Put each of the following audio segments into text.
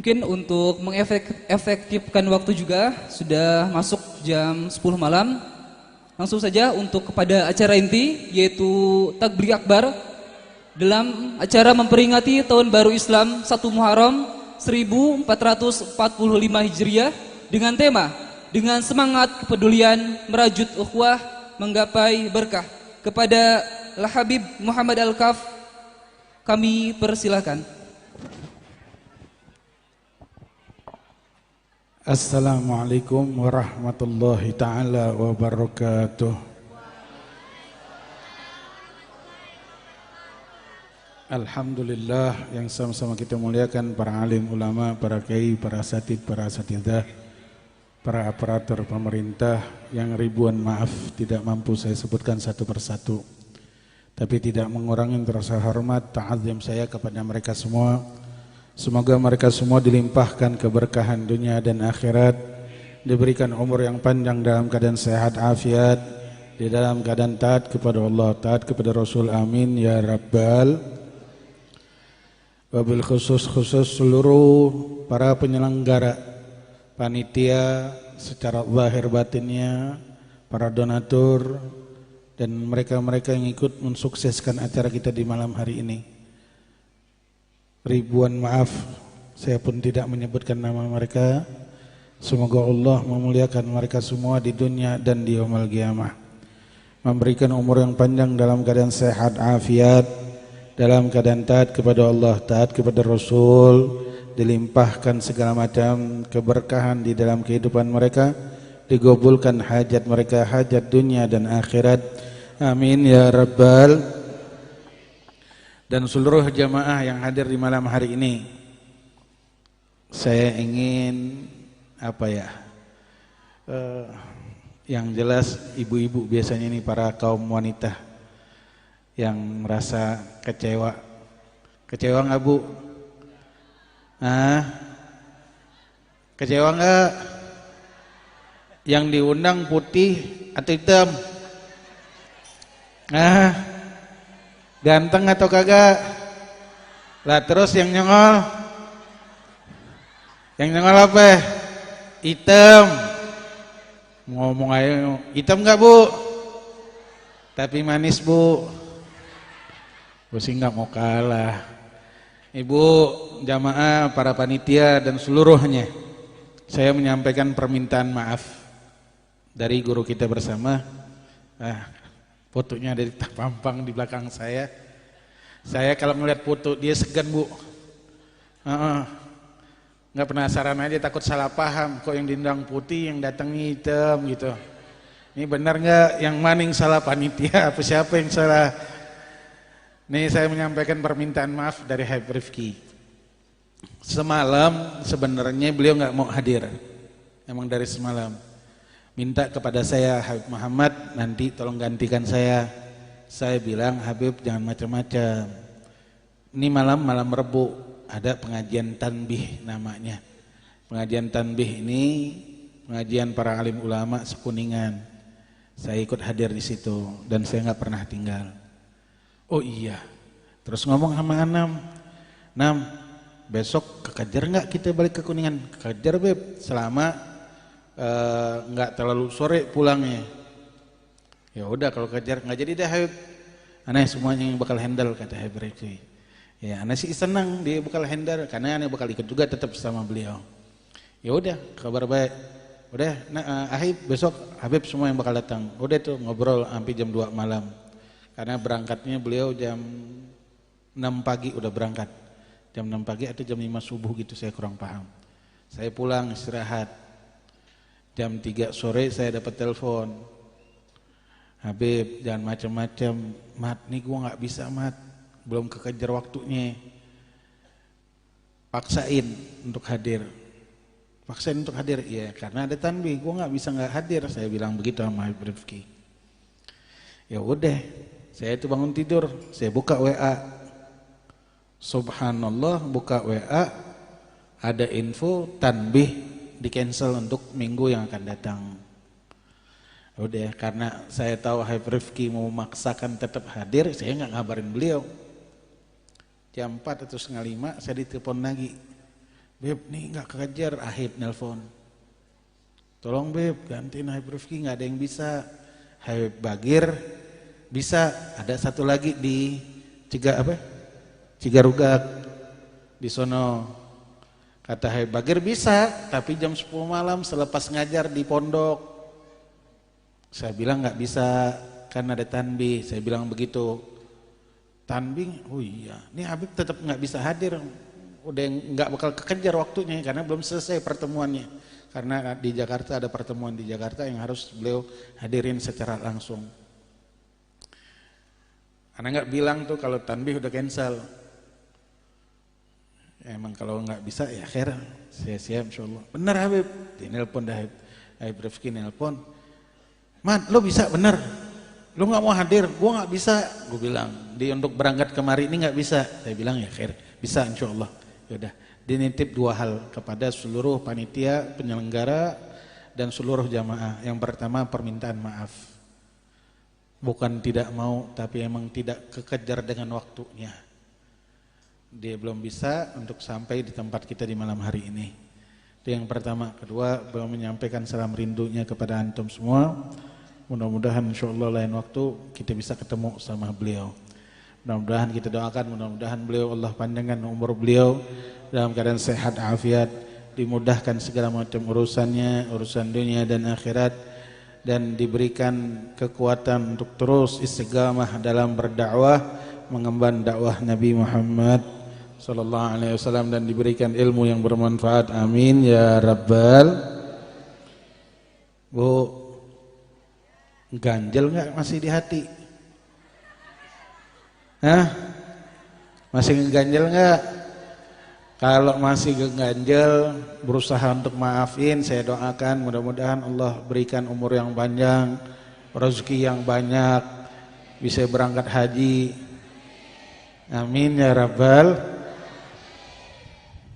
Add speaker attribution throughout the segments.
Speaker 1: Mungkin untuk mengefektifkan waktu juga sudah masuk jam 10 malam. Langsung saja untuk kepada acara inti yaitu Takbir Akbar dalam acara memperingati Tahun Baru Islam 1 Muharram 1445 Hijriah dengan tema dengan semangat kepedulian merajut ukhuwah menggapai berkah. Kepada Al-Habib Muhammad Al-Kaf kami persilahkan.
Speaker 2: Assalamualaikum warahmatullahi ta'ala wabarakatuh. Alhamdulillah yang sama-sama kita muliakan para alim ulama, para kiai, para asatid, para asatidzah, para aparatur pemerintah yang ribuan maaf tidak mampu saya sebutkan satu persatu. Tapi tidak mengurangi rasa hormat ta'azim saya kepada mereka semua. Semoga mereka semua dilimpahkan keberkahan dunia dan akhirat, diberikan umur yang panjang dalam keadaan sehat afiat, di dalam keadaan taat kepada Allah, taat kepada Rasul, amin ya rabbal. Wabil khusus seluruh para penyelenggara, panitia secara zahir batinnya, para donatur, dan mereka-mereka yang ikut mensukseskan acara kita di malam hari ini. Ribuan maaf, saya pun tidak menyebutkan nama mereka. Semoga Allah memuliakan mereka semua di dunia dan di yaumul qiyamah, memberikan umur yang panjang dalam keadaan sehat afiat, dalam keadaan taat kepada Allah, taat kepada Rasul, dilimpahkan segala macam keberkahan di dalam kehidupan mereka, digabulkan hajat mereka, hajat dunia dan akhirat, amin ya rabbal. Dan seluruh jamaah yang hadir di malam hari ini, saya ingin yang jelas ibu-ibu biasanya ini, para kaum wanita yang merasa kecewa nggak Bu? Kecewa nggak? Yang diundang putih atau hitam? Ganteng atau kagak? Lah terus yang nyongol apa? Hitam. Ngomong aja, hitam nggak Bu? Tapi manis Bu. Gue sih nggak mau kalah. Ibu, jamaah, para panitia dan seluruhnya, saya menyampaikan permintaan maaf dari guru kita bersama. Fotonya ada di pampang di belakang saya. Saya kalau melihat foto dia segan Bu. Nggak penasaran aja, takut salah paham. Kok yang diundang putih, yang datang hitam gitu. Ini benar nggak yang maning salah panitia? Apa siapa yang salah? Nih saya menyampaikan permintaan maaf dari Habib Rifki. Semalam sebenarnya beliau nggak mau hadir. Emang dari semalam. Minta kepada saya, Habib Muhammad, nanti tolong gantikan saya. Saya bilang, Habib jangan macam-macam. Ini malam Rebu, ada pengajian tanbih namanya. Pengajian tanbih ini pengajian para alim ulama sekuningan. Saya ikut hadir di situ dan saya nggak pernah tinggal. Oh iya, terus ngomong sama Nam, besok kekejar nggak kita balik ke Kuningan? Kekejar Beb, selama nggak terlalu sore pulangnya. Ya udah kalau kejar nggak jadi dah Habib. Aneh semuanya yang bakal handle kata Habib Rifki. Ya aneh sih senang dia bakal handle karena aneh bakal ikut juga tetap sama beliau. Ya udah kabar baik. Udah Habib besok Habib semua yang bakal datang. Udah tuh ngobrol sampai jam 2 malam. Karena berangkatnya beliau jam 6 pagi udah berangkat. Jam 6 pagi atau jam 5 subuh gitu saya kurang paham. Saya pulang istirahat. Jam 3 sore saya dapat telepon. Habib jangan macam-macam, Mat, nih gua nggak bisa Mat, belum kekejar waktunya. Paksain untuk hadir. Iya karena ada tanbih, gua nggak bisa nggak hadir. Saya bilang begitu sama Habib Rifki. Ya udah, saya itu bangun tidur, saya buka WA. Subhanallah, buka WA ada info tanbih di cancel untuk minggu yang akan datang. Udah, karena saya tahu Habib Rifki mau memaksakan tetap hadir, saya nggak ngabarin beliau. Jam 4 atau setengah 5 saya ditelepon lagi. Beb nih nggak kekejar, Ahib nelpon. Tolong Beb gantiin Habib Rifki, nggak ada yang bisa. Habib Bagir bisa, ada satu lagi di Cigarugak di sono. Kata Habib Bagir bisa, tapi jam 10 malam selepas ngajar di pondok. Saya bilang nggak bisa, kan ada tanbih. Saya bilang begitu. Tanbih, oh iya, ini Habib tetap nggak bisa hadir. Udah nggak bakal kekejar waktunya karena belum selesai pertemuannya. Karena di Jakarta ada pertemuan di Jakarta yang harus beliau hadirin secara langsung. Anak nggak bilang tuh kalau tanbih udah cancel. Emang kalau nggak bisa ya khair, saya siap insyaallah. Bener Habib, nelpon dah Habib Rifki nelpon. Man, lo bisa bener? Lo nggak mau hadir? Gua nggak bisa. Gue bilang, untuk berangkat kemari ini nggak bisa. Saya bilang ya khair, bisa insyaallah. Yaudah, dinitip 2 hal kepada seluruh panitia penyelenggara dan seluruh jamaah. Yang pertama permintaan maaf. Bukan tidak mau, tapi emang tidak kekejar dengan waktunya. Dia belum bisa untuk sampai di tempat kita di malam hari ini. Itu yang pertama. Kedua, beliau menyampaikan salam rindunya kepada antum semua. Mudah-mudahan insyaallah lain waktu kita bisa ketemu sama beliau. Mudah-mudahan kita doakan, mudah-mudahan beliau Allah panjangkan umur beliau dalam keadaan sehat afiat, dimudahkan segala macam urusannya, urusan dunia dan akhirat, dan diberikan kekuatan untuk terus istiqamah dalam berdakwah, mengemban dakwah Nabi Muhammad sallallahu alaihi wasallam, dan diberikan ilmu yang bermanfaat. Amin ya rabbal. Bu, ganjel enggak masih di hati? Hah? Masih ngeganjel enggak? Kalau masih ngeganjel, berusaha untuk maafin. Saya doakan mudah-mudahan Allah berikan umur yang panjang, rezeki yang banyak, bisa berangkat haji. Amin ya rabbal.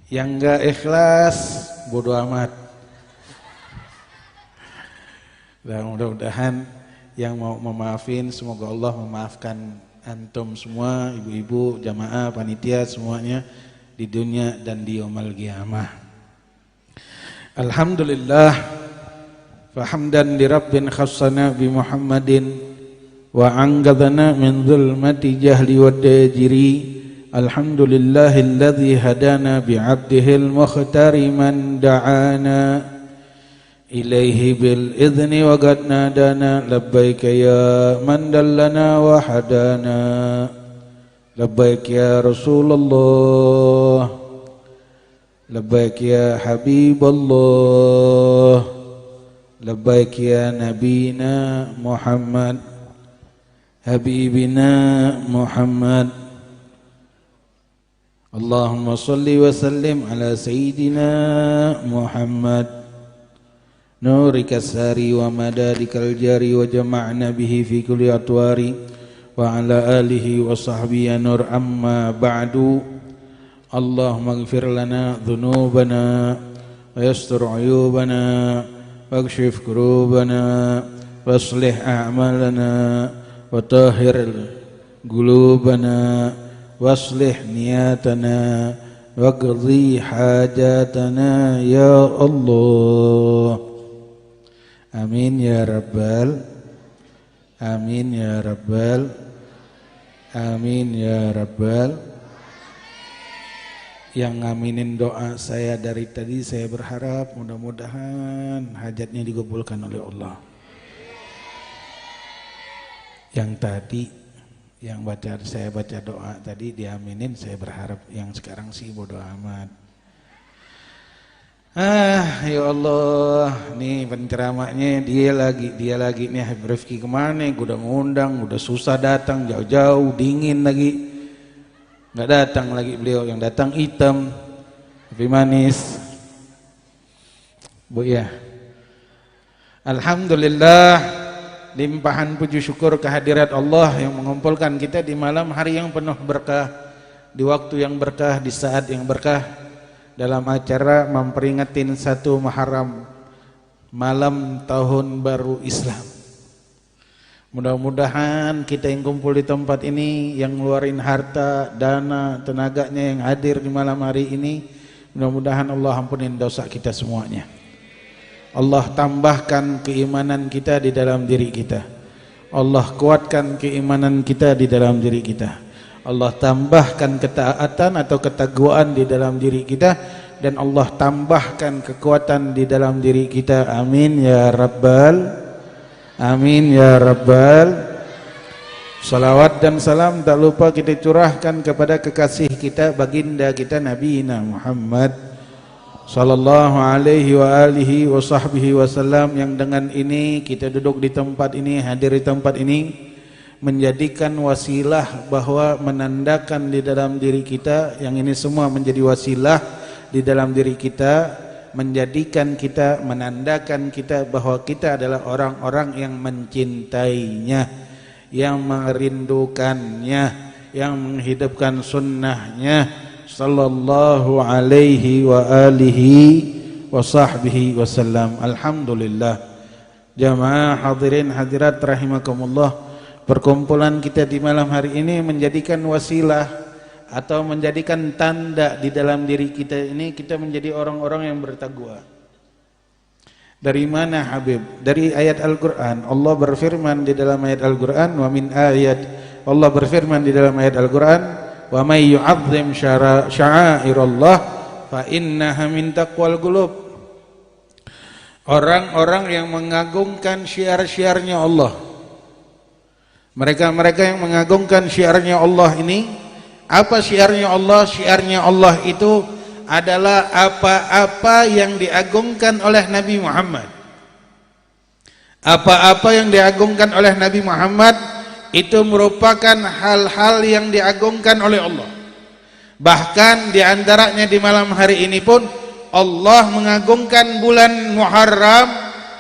Speaker 2: Yang enggak ikhlas, bodo amat. Dan mudah-mudahan yang mau memaafin, semoga Allah memaafkan antum semua, ibu-ibu, jamaah, panitia, semuanya di dunia dan di yaumul qiyamah. Alhamdulillah, fahamdan li rabbin khassana bi Muhammadin wa anqadhana min dhulmati jahli wad dajiri. Alhamdulillahilladzi hadana bi 'abdihil mukhtari man da'ana ilaihi bil idzni wa qad nadana labbaika ya man dallana wa hadana labbaik ya Rasulullah labbaik ya Habiballah labbaik ya Nabina Muhammad Habibina Muhammad. Allahumma salli wa sallim ala Sayyidina Muhammad nurika sari wa madadikal jari wa jama'na bihi fi kulli atwari wa ala alihi wa sahbihi nur amma ba'du. Allahumma ighfir lana dhunubana wa yastur uyubana wakshif kurubana wa aslih a'malana wa tahhir qulubana wa aslih niyatana wa qadhi hajatana ya Allah. Amin ya rabbal. Amin ya rabbal. Amin ya rabbal. Yang ngaminin doa saya dari tadi, saya berharap mudah-mudahan hajatnya dikabulkan oleh Allah. Yang tadi yang saya baca doa tadi diaminin, saya berharap. Yang sekarang sih bodo amat. Ya Allah, nih penceramahnya dia lagi nih Habib Rifki kemana? Gue udah ngundang, udah susah datang, jauh-jauh, dingin lagi, nggak datang lagi beliau. Yang datang hitam, tapi manis. Bu ya, alhamdulillah. Limpahan puji syukur kehadirat Allah yang mengumpulkan kita di malam hari yang penuh berkah, di waktu yang berkah, di saat yang berkah, dalam acara memperingatin 1 Muharram, malam tahun baru Islam. Mudah-mudahan kita yang kumpul di tempat ini, yang ngeluarin harta, dana, tenaganya yang hadir di malam hari ini, Mudah-mudahan Allah ampunin dosa kita semuanya. Allah tambahkan keimanan kita di dalam diri kita. Allah kuatkan keimanan kita di dalam diri kita. Allah tambahkan ketaatan atau ketakwaan di dalam diri kita, dan Allah tambahkan kekuatan di dalam diri kita. Amin ya rabbal, amin ya rabbal. Salawat dan salam tak lupa kita curahkan kepada kekasih kita, baginda kita Nabi Muhammad sallallahu alaihi wa alihi wa sahbihi wasallam, yang dengan ini kita duduk di tempat ini, hadir di tempat ini, menjadikan wasilah bahwa menandakan di dalam diri kita, yang ini semua menjadi wasilah di dalam diri kita, menjadikan kita, menandakan kita bahwa kita adalah orang-orang yang mencintainya, yang merindukannya, yang menghidupkan sunnahnya sallallahu alaihi wa alihi wa sahbihi wasallam. Alhamdulillah. Jamaah hadirin hadirat rahimakumullah, perkumpulan kita di malam hari ini menjadikan wasilah atau menjadikan tanda di dalam diri kita ini, kita menjadi orang-orang yang bertakwa. Dari mana Habib? Dari ayat Al-Quran. Allah berfirman di dalam ayat Al-Quran, wa min ayat, Allah berfirman di dalam ayat Al-Quran, wa may yu'azzim sya'airallah fa innaha min taqwal qulub. Orang-orang yang mengagungkan syiar-syiarnya Allah, mereka-mereka yang mengagungkan syiarnya Allah ini, apa syiarnya Allah? Syiarnya Allah itu adalah apa-apa yang diagungkan oleh Nabi Muhammad. Apa-apa yang diagungkan oleh Nabi Muhammad itu merupakan hal-hal yang diagungkan oleh Allah. Bahkan diantaranya di malam hari ini pun Allah mengagungkan bulan Muharram,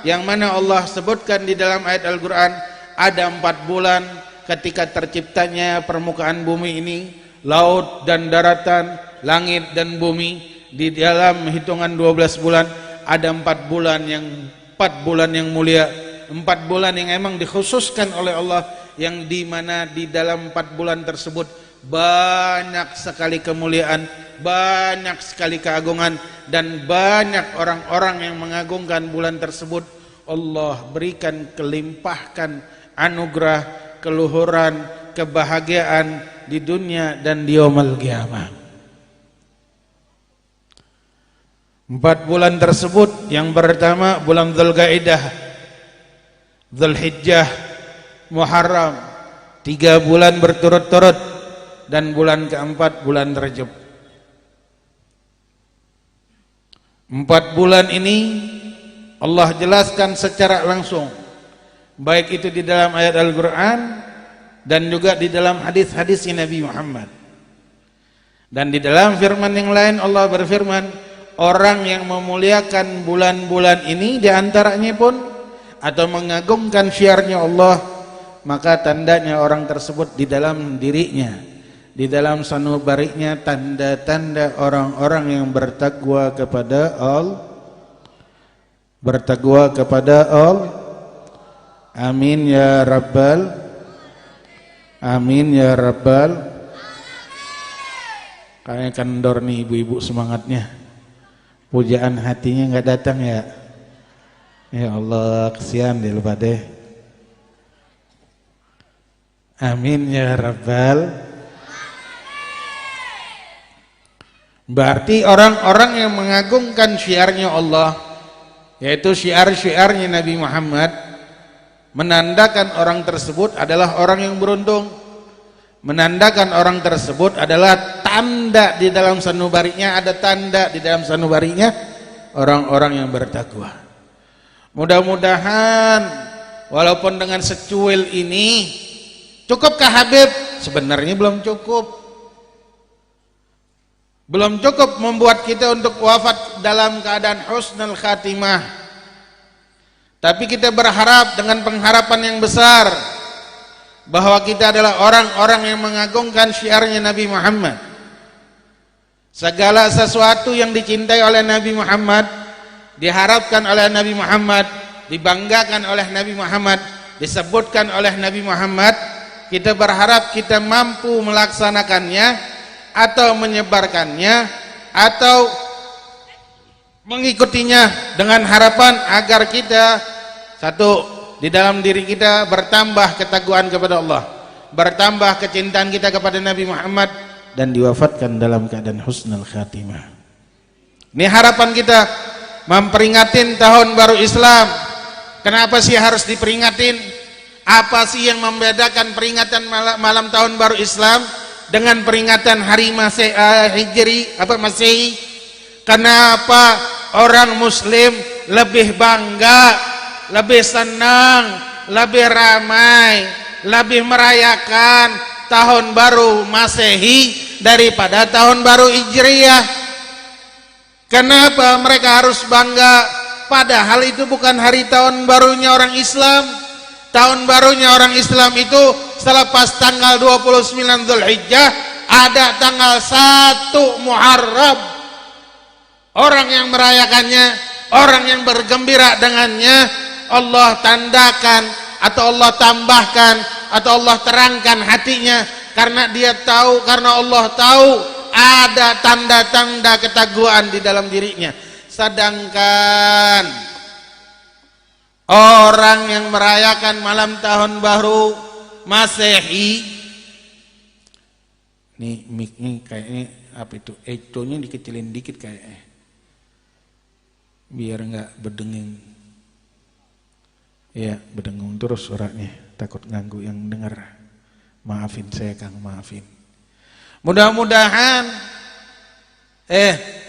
Speaker 2: yang mana Allah sebutkan di dalam ayat Al-Quran ada 4 bulan ketika terciptanya permukaan bumi ini, laut dan daratan, langit dan bumi. Di dalam hitungan 12 bulan ada 4 bulan yang mulia, 4 bulan yang emang dikhususkan oleh Allah, yang dimana di dalam 4 bulan tersebut banyak sekali kemuliaan, banyak sekali keagungan, dan banyak orang-orang yang mengagungkan bulan tersebut. Allah berikan, kelimpahkan anugerah, keluhuran, kebahagiaan di dunia dan di yaumul qiyamah. 4 bulan tersebut, yang pertama bulan Dzulqa'dah, Dzulhijjah, Muharram, 3 bulan berturut-turut, dan bulan keempat bulan Rajab. 4 bulan ini Allah jelaskan secara langsung, baik itu di dalam ayat Al-Quran dan juga di dalam hadis-hadis Nabi Muhammad. Dan di dalam firman yang lain Allah berfirman, orang yang memuliakan bulan-bulan ini diantaranya pun atau mengagungkan syiarnya Allah, maka tandanya orang tersebut di dalam dirinya, di dalam sanubariknya, tanda-tanda orang-orang yang bertakwa kepada Allah, bertakwa kepada Allah. Amin ya rabbal, amin ya rabbal. Kayaknya kendor nih ibu-ibu semangatnya, pujaan hatinya nggak datang ya. Ya Allah, kesian deh lupa deh. Amin ya rabbal. Berarti orang-orang yang mengagungkan syiarnya Allah, yaitu syiar-syiarnya Nabi Muhammad, menandakan orang tersebut adalah orang yang beruntung, menandakan orang tersebut adalah tanda di dalam sanubarinya, ada tanda di dalam sanubarinya orang-orang yang bertakwa. Mudah-mudahan walaupun dengan secuil ini, cukupkah Habib? Sebenarnya belum cukup. Belum cukup membuat kita untuk wafat dalam keadaan husnul khatimah. Tapi kita berharap dengan pengharapan yang besar bahwa kita adalah orang-orang yang mengagungkan syiarnya Nabi Muhammad. Segala sesuatu yang dicintai oleh Nabi Muhammad, diharapkan oleh Nabi Muhammad, dibanggakan oleh Nabi Muhammad, disebutkan oleh Nabi Muhammad, kita berharap kita mampu melaksanakannya atau menyebarkannya atau mengikutinya dengan harapan agar kita satu, di dalam diri kita bertambah ketakwaan kepada Allah, bertambah kecintaan kita kepada Nabi Muhammad, dan diwafatkan dalam keadaan husnul khatimah. Ini harapan kita memperingatin tahun baru Islam. Kenapa sih harus diperingatin? Apa sih yang membedakan peringatan malam tahun baru Islam dengan peringatan hari Masehi? Kenapa orang Muslim lebih bangga, lebih senang, lebih ramai, lebih merayakan tahun baru Masehi daripada tahun baru Hijriyah? Kenapa mereka harus bangga? Padahal itu bukan hari tahun barunya orang Islam. Tahun barunya orang Islam itu selepas tanggal 29 Dzulhijjah ada tanggal 1 Muharram. Orang yang merayakannya, orang yang bergembira dengannya, Allah tandakan atau Allah tambahkan atau Allah terangkan hatinya, karena dia tahu, karena Allah tahu ada tanda-tanda ketakwaan di dalam dirinya. Sedangkan orang yang merayakan malam tahun baru Masehi, nih mic-nya kayaknya apa itu, echo-nya dikecilin dikit kayaknya, biar nggak berdenging. Ya, berdengung terus suaranya, takut ganggu yang dengar. Maafin saya Kang, maafin. Mudah-mudahan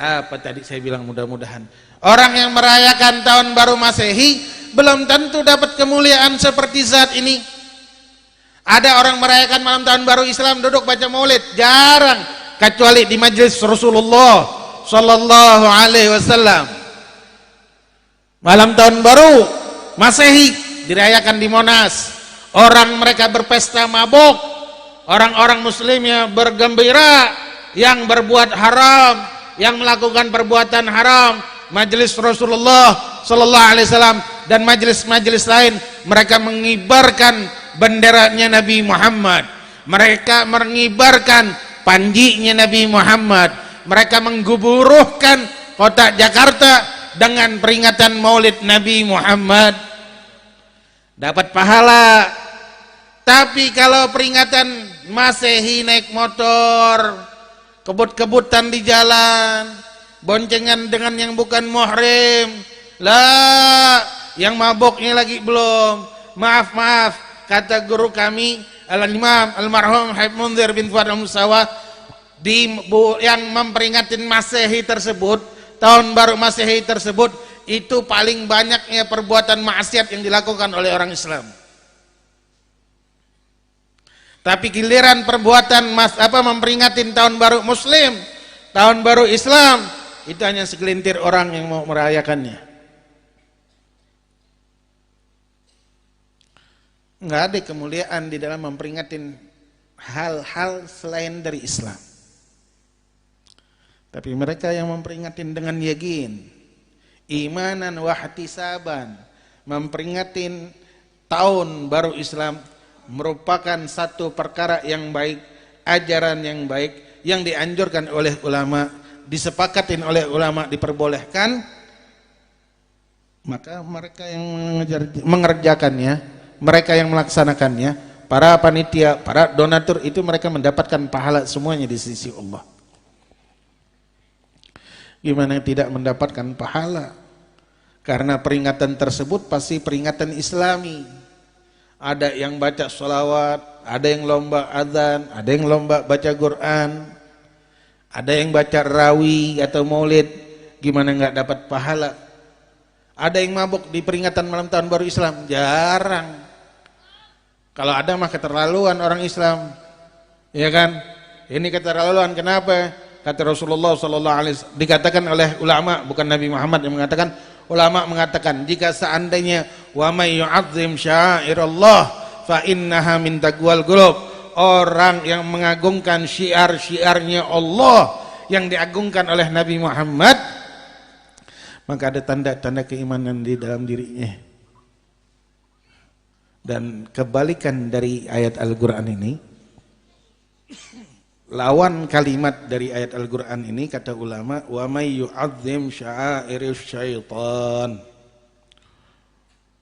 Speaker 2: apa tadi saya bilang, mudah-mudahan orang yang merayakan tahun baru Masehi belum tentu dapat kemuliaan seperti saat ini. Ada orang merayakan malam tahun baru Islam duduk baca maulid, jarang, kecuali di majelis Rasulullah sallallahu alaihi wasallam. Malam tahun baru Masehi dirayakan di Monas, orang mereka berpesta mabuk, orang-orang muslimnya bergembira. Yang berbuat haram, yang melakukan perbuatan haram, majelis Rasulullah sallallahu alaihi wasallam dan majelis-majelis lain, mereka mengibarkan benderanya Nabi Muhammad, mereka mengibarkan panjinya Nabi Muhammad, mereka mengguburuhkan kota Jakarta dengan peringatan Maulid Nabi Muhammad, dapat pahala. Tapi kalau peringatan Masehi naik motor, kebut-kebutan di jalan, boncengan dengan yang bukan muhrim, lah, yang maboknya lagi belum. Maaf, kata guru kami Al-Imam Almarhum Habib Munzir bin Fuad Al-Musawa, yang memperingatin Masehi tersebut, tahun baru Masehi tersebut, itu paling banyaknya perbuatan maksiat yang dilakukan oleh orang Islam. Tapi giliran perbuatan memperingatin tahun baru Muslim, tahun baru Islam, itu hanya segelintir orang yang mau merayakannya. Enggak ada kemuliaan di dalam memperingatin hal-hal selain dari Islam. Tapi mereka yang memperingatin dengan yakin, imanan wa ihtisaban, memperingatin tahun baru Islam merupakan satu perkara yang baik, ajaran yang baik, yang dianjurkan oleh ulama, disepakatin oleh ulama, diperbolehkan. Maka mereka yang mengerjakannya, mereka yang melaksanakannya, para panitia, para donatur, itu mereka mendapatkan pahala semuanya di sisi Allah. Gimana tidak mendapatkan pahala? Karena peringatan tersebut pasti peringatan Islami. Ada yang baca sholawat, ada yang lomba adzan, ada yang lomba baca Quran, ada yang baca rawi atau maulid. Gimana nggak dapat pahala? Ada yang mabuk di peringatan malam tahun baru Islam? Jarang. Kalau ada mah keterlaluan orang Islam, ya kan? Ini keterlaluan. Kenapa? Kata Rasulullah sallallahu alaihi wasallam, dikatakan oleh ulama, bukan Nabi Muhammad yang mengatakan. Ulama mengatakan, jika seandainya wa may yu'azzim sya'irallah fa innaha min taqwal qulub, orang yang mengagungkan syiar-syiarnya Allah yang diagungkan oleh Nabi Muhammad, maka ada tanda-tanda keimanan di dalam dirinya. Dan kebalikan dari ayat Al-Quran ini, lawan kalimat dari ayat Al-Quran ini, kata ulama, wa may yu'azzim sya'airis syaitan.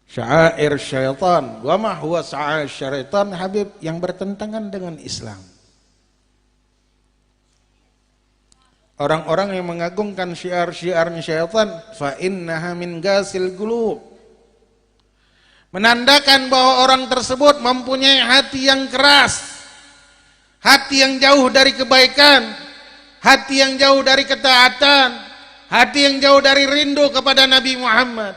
Speaker 2: Sya'air syaitan, wa ma huwa sya'air syaitan, Habib, yang bertentangan dengan Islam. Orang-orang yang mengagungkan syiar-syiarnya syaitan, fa innaha min gasil qulub, menandakan bahwa orang tersebut mempunyai hati yang keras, hati yang jauh dari kebaikan, hati yang jauh dari ketaatan, hati yang jauh dari rindu kepada Nabi Muhammad.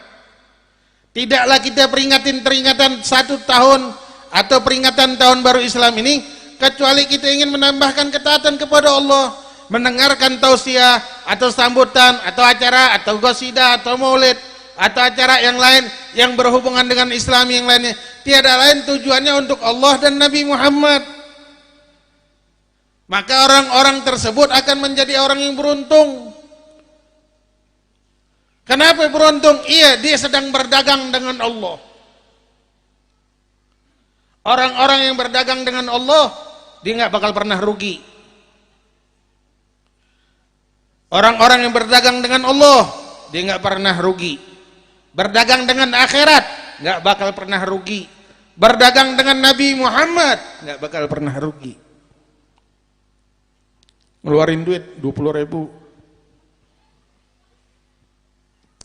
Speaker 2: Tidaklah kita peringatan 1 tahun atau peringatan tahun baru Islam ini kecuali kita ingin menambahkan ketaatan kepada Allah, mendengarkan tausiah atau sambutan atau acara atau qasidah atau maulid atau acara yang lain yang berhubungan dengan Islam yang lainnya. Tiada lain tujuannya untuk Allah dan Nabi Muhammad. Maka orang-orang tersebut akan menjadi orang yang beruntung. Kenapa beruntung? Iya, dia sedang berdagang dengan Allah. Orang-orang yang berdagang dengan Allah, dia nggak bakal pernah rugi. Orang-orang yang berdagang dengan Allah, dia nggak pernah rugi. Berdagang dengan akhirat, nggak bakal pernah rugi. Berdagang dengan Nabi Muhammad, nggak bakal pernah rugi. Ngeluarin duit 20.000,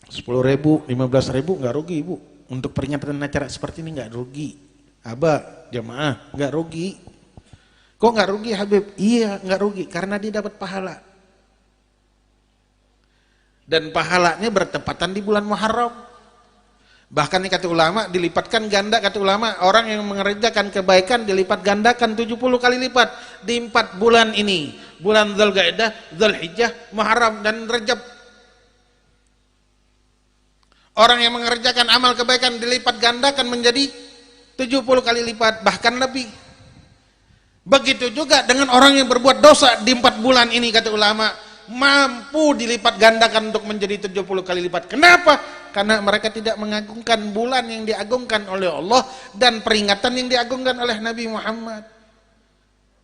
Speaker 2: 10.000, 15.000 nggak rugi, Bu. Untuk peringatan acara seperti ini nggak rugi. Aba, jamaah nggak rugi. Kok nggak rugi, Habib? Iya, nggak rugi karena dia dapat pahala. Dan pahalanya bertepatan di bulan Muharram. Bahkan ini kata ulama dilipatkan ganda, kata ulama, orang yang mengerjakan kebaikan dilipat gandakan 70 kali lipat di 4 bulan ini. Bulan Dzulqa'dah, Dzulhijjah, Muharram dan Rajab. Orang yang mengerjakan amal kebaikan dilipat gandakan menjadi 70 kali lipat, bahkan lebih. Begitu juga dengan orang yang berbuat dosa di 4 bulan ini, kata ulama, mampu dilipat gandakan untuk menjadi 70 kali lipat. Kenapa? Karena mereka tidak mengagungkan bulan yang diagungkan oleh Allah dan peringatan yang diagungkan oleh Nabi Muhammad.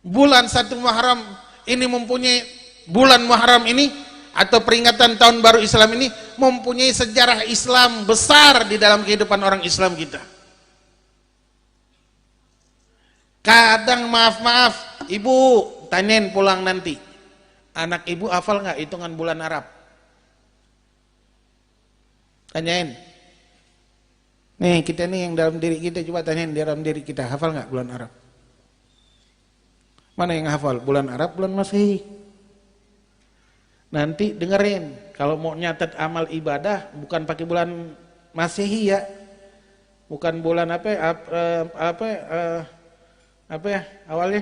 Speaker 2: Bulan 1 Muharram ini mempunyai, bulan Muharram ini atau peringatan tahun baru Islam ini mempunyai sejarah Islam besar di dalam kehidupan orang Islam kita. Kadang maaf, ibu tanyain pulang nanti, anak ibu hafal nggak hitungan bulan Arab? Tanyain. Nih kita nih yang dalam diri kita, coba tanyain dalam diri kita, hafal nggak bulan Arab? Mana yang hafal? Bulan Arab, bulan Masehi. Nanti dengerin, kalau mau nyatet amal ibadah bukan pakai bulan Masehi ya, bukan bulan awalnya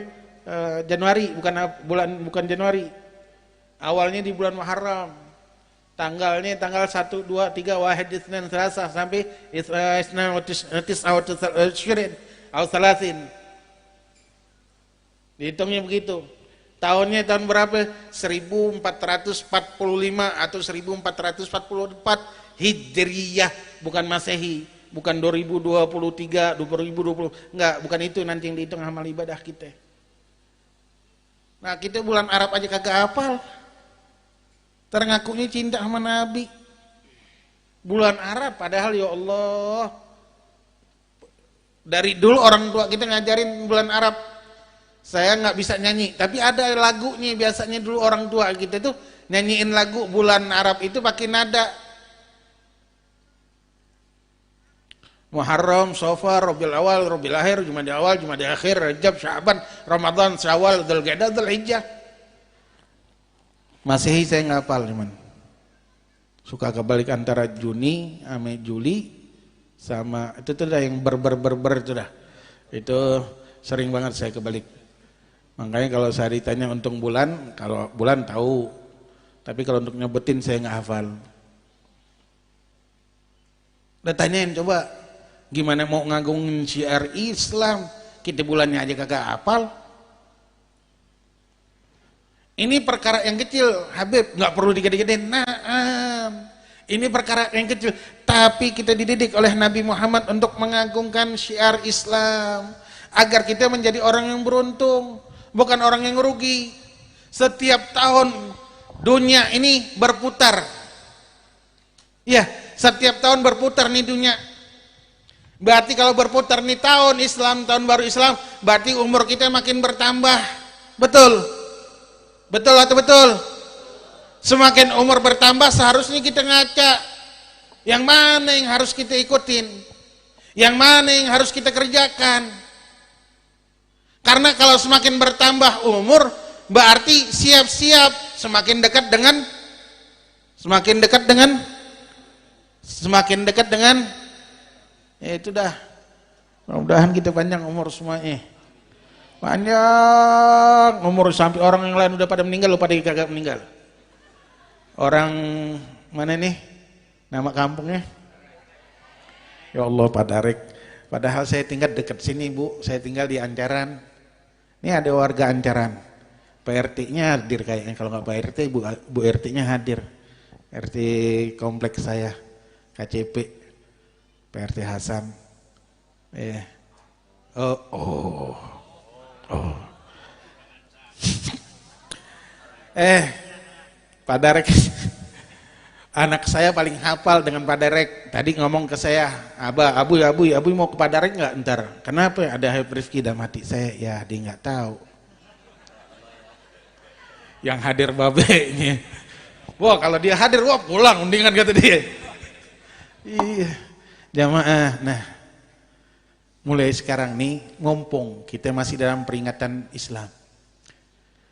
Speaker 2: Januari, bukan Januari, awalnya di bulan Muharram, tanggalnya tanggal 1, 2, 3, Wahid, Isnin, Selasa sampai Isnin, Syurin, Salasin, dihitungnya begitu. Tahunnya tahun berapa? 1445 atau 1444 Hijriyah, bukan Masehi, bukan 2023, 2020, enggak, bukan itu nanti yang dihitung amal ibadah kita. Nah, kita bulan Arab aja kagak hafal. Terngakunya cinta sama Nabi. Bulan Arab, padahal ya Allah, dari dulu orang tua kita ngajarin bulan Arab. Saya nggak bisa nyanyi, tapi ada lagunya. Biasanya dulu orang tua kita tuh nyanyiin lagu bulan Arab itu pakai nada. Muharram, Safar, Rabiul Awal, Rabiul Akhir, Jumadil Awal, Jumadil Akhir, Rajab, Sya'ban, Ramadan, Syawal, Dzulqa'dah, Dzulhijjah. Masehi saya nggak hafal, cuman suka kebalik antara Juni sama Juli sama itu tuh dah yang ber itu dah. Itu sering banget saya kebalik. Makanya kalau saya ditanya untung bulan, kalau bulan tahu, tapi kalau untuk nyebutin saya nggak hafal. Udah tanyain coba, gimana mau ngagungin syiar Islam, kita bulannya aja kagak hafal. Ini perkara yang kecil, Habib, nggak perlu digede-gedein. Ini perkara yang kecil, tapi kita dididik oleh Nabi Muhammad untuk mengagungkan syiar Islam agar kita menjadi orang yang beruntung, bukan orang yang rugi. Setiap tahun dunia ini berputar. Ya, setiap tahun berputar nih dunia. Berarti kalau berputar nih tahun Islam, tahun baru Islam, berarti umur kita makin bertambah. Betul? Betul atau betul? Semakin umur bertambah seharusnya kita ngaca. Yang mana yang harus kita ikutin? Yang mana yang harus kita kerjakan? Karena kalau semakin bertambah umur, berarti siap-siap semakin dekat dengan ya itu dah. Mudah-mudahan kita panjang umur semuanya. Panjang umur sampai orang yang lain udah pada meninggal, lu pada kagak meninggal. Orang mana nih? Nama kampungnya? Ya Allah, Padarek. Padahal saya tinggal dekat sini, Bu. Saya tinggal di Ancaran. Ini ada warga Ancaran. Pak RT-nya hadir kayaknya. Kalau nggak Pak RT, Bu RT-nya hadir. RT kompleks saya, KCP. Pak RT Hasan. Oh. Pak Darek, anak saya paling hafal dengan Pak Darek. Tadi ngomong ke saya, Abu mau ke Pak Darek nggak ntar? Kenapa? Ada Habib Rifki dalam hati saya. Ya, dia nggak tahu. Yang hadir babenya. Wah, kalau dia hadir, wah pulang undingan kata dia. Iya, jamaah. Nah, mulai sekarang nih, ngompong kita masih dalam peringatan Islam.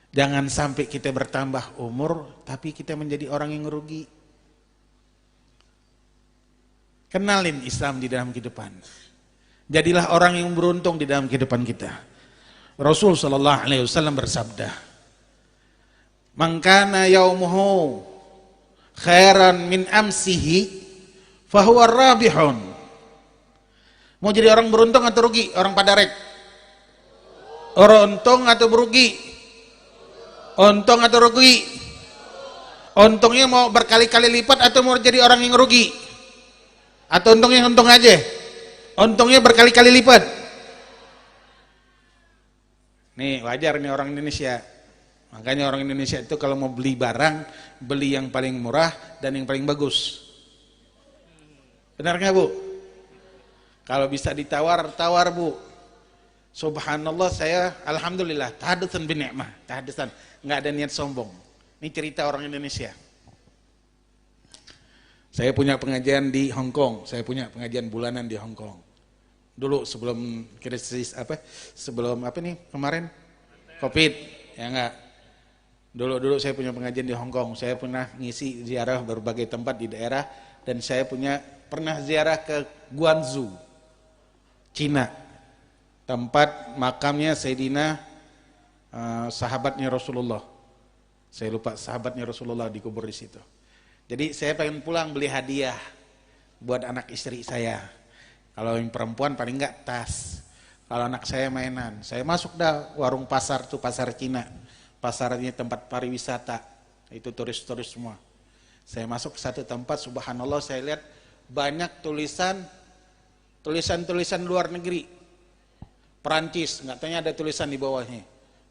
Speaker 2: Jangan sampai kita bertambah umur, tapi kita menjadi orang yang rugi. Kenalin Islam di dalam kehidupan. Jadilah orang yang beruntung di dalam kehidupan kita. Rasul sallallahu alaihi wasallam bersabda, "Man kana yaumuhu khairan min amsihi, fahuwa rabihun." Mau jadi orang beruntung atau rugi? Orang Padarek? Orang untung atau berugi? Untung atau rugi? Untungnya mau berkali-kali lipat atau mau jadi orang yang rugi? Atau untungnya untung aja? Untungnya berkali-kali lipat. Nih wajar nih orang Indonesia. Makanya orang Indonesia itu kalau mau beli barang, beli yang paling murah dan yang paling bagus. Benar nggak, Bu? Kalau bisa ditawar, tawar, Bu. Subhanallah, saya alhamdulillah tahadutsan bin ni'mah, tahadutsan, nggak ada niat sombong. Ini cerita orang Indonesia. Saya punya pengajian di Hong Kong, saya punya pengajian bulanan di Hong Kong. Dulu sebelum krisis kemarin Covid, ya enggak. Dulu saya punya pengajian di Hong Kong, saya pernah ngisi ziarah berbagai tempat di daerah, dan saya pernah ziarah ke Guangzhou, Cina. Tempat makamnya Sayyidina sahabatnya Rasulullah. Saya lupa sahabatnya Rasulullah dikubur di situ. Jadi saya pengen pulang beli hadiah buat anak istri saya. Kalau yang perempuan paling enggak tas. Kalau anak saya mainan. Saya masuk dah warung pasar tuh, pasar Cina. Pasarnya tempat pariwisata. Itu turis-turis semua. Saya masuk ke satu tempat, subhanallah saya lihat banyak tulisan luar negeri. Perancis, nggak tanya ada tulisan di bawahnya.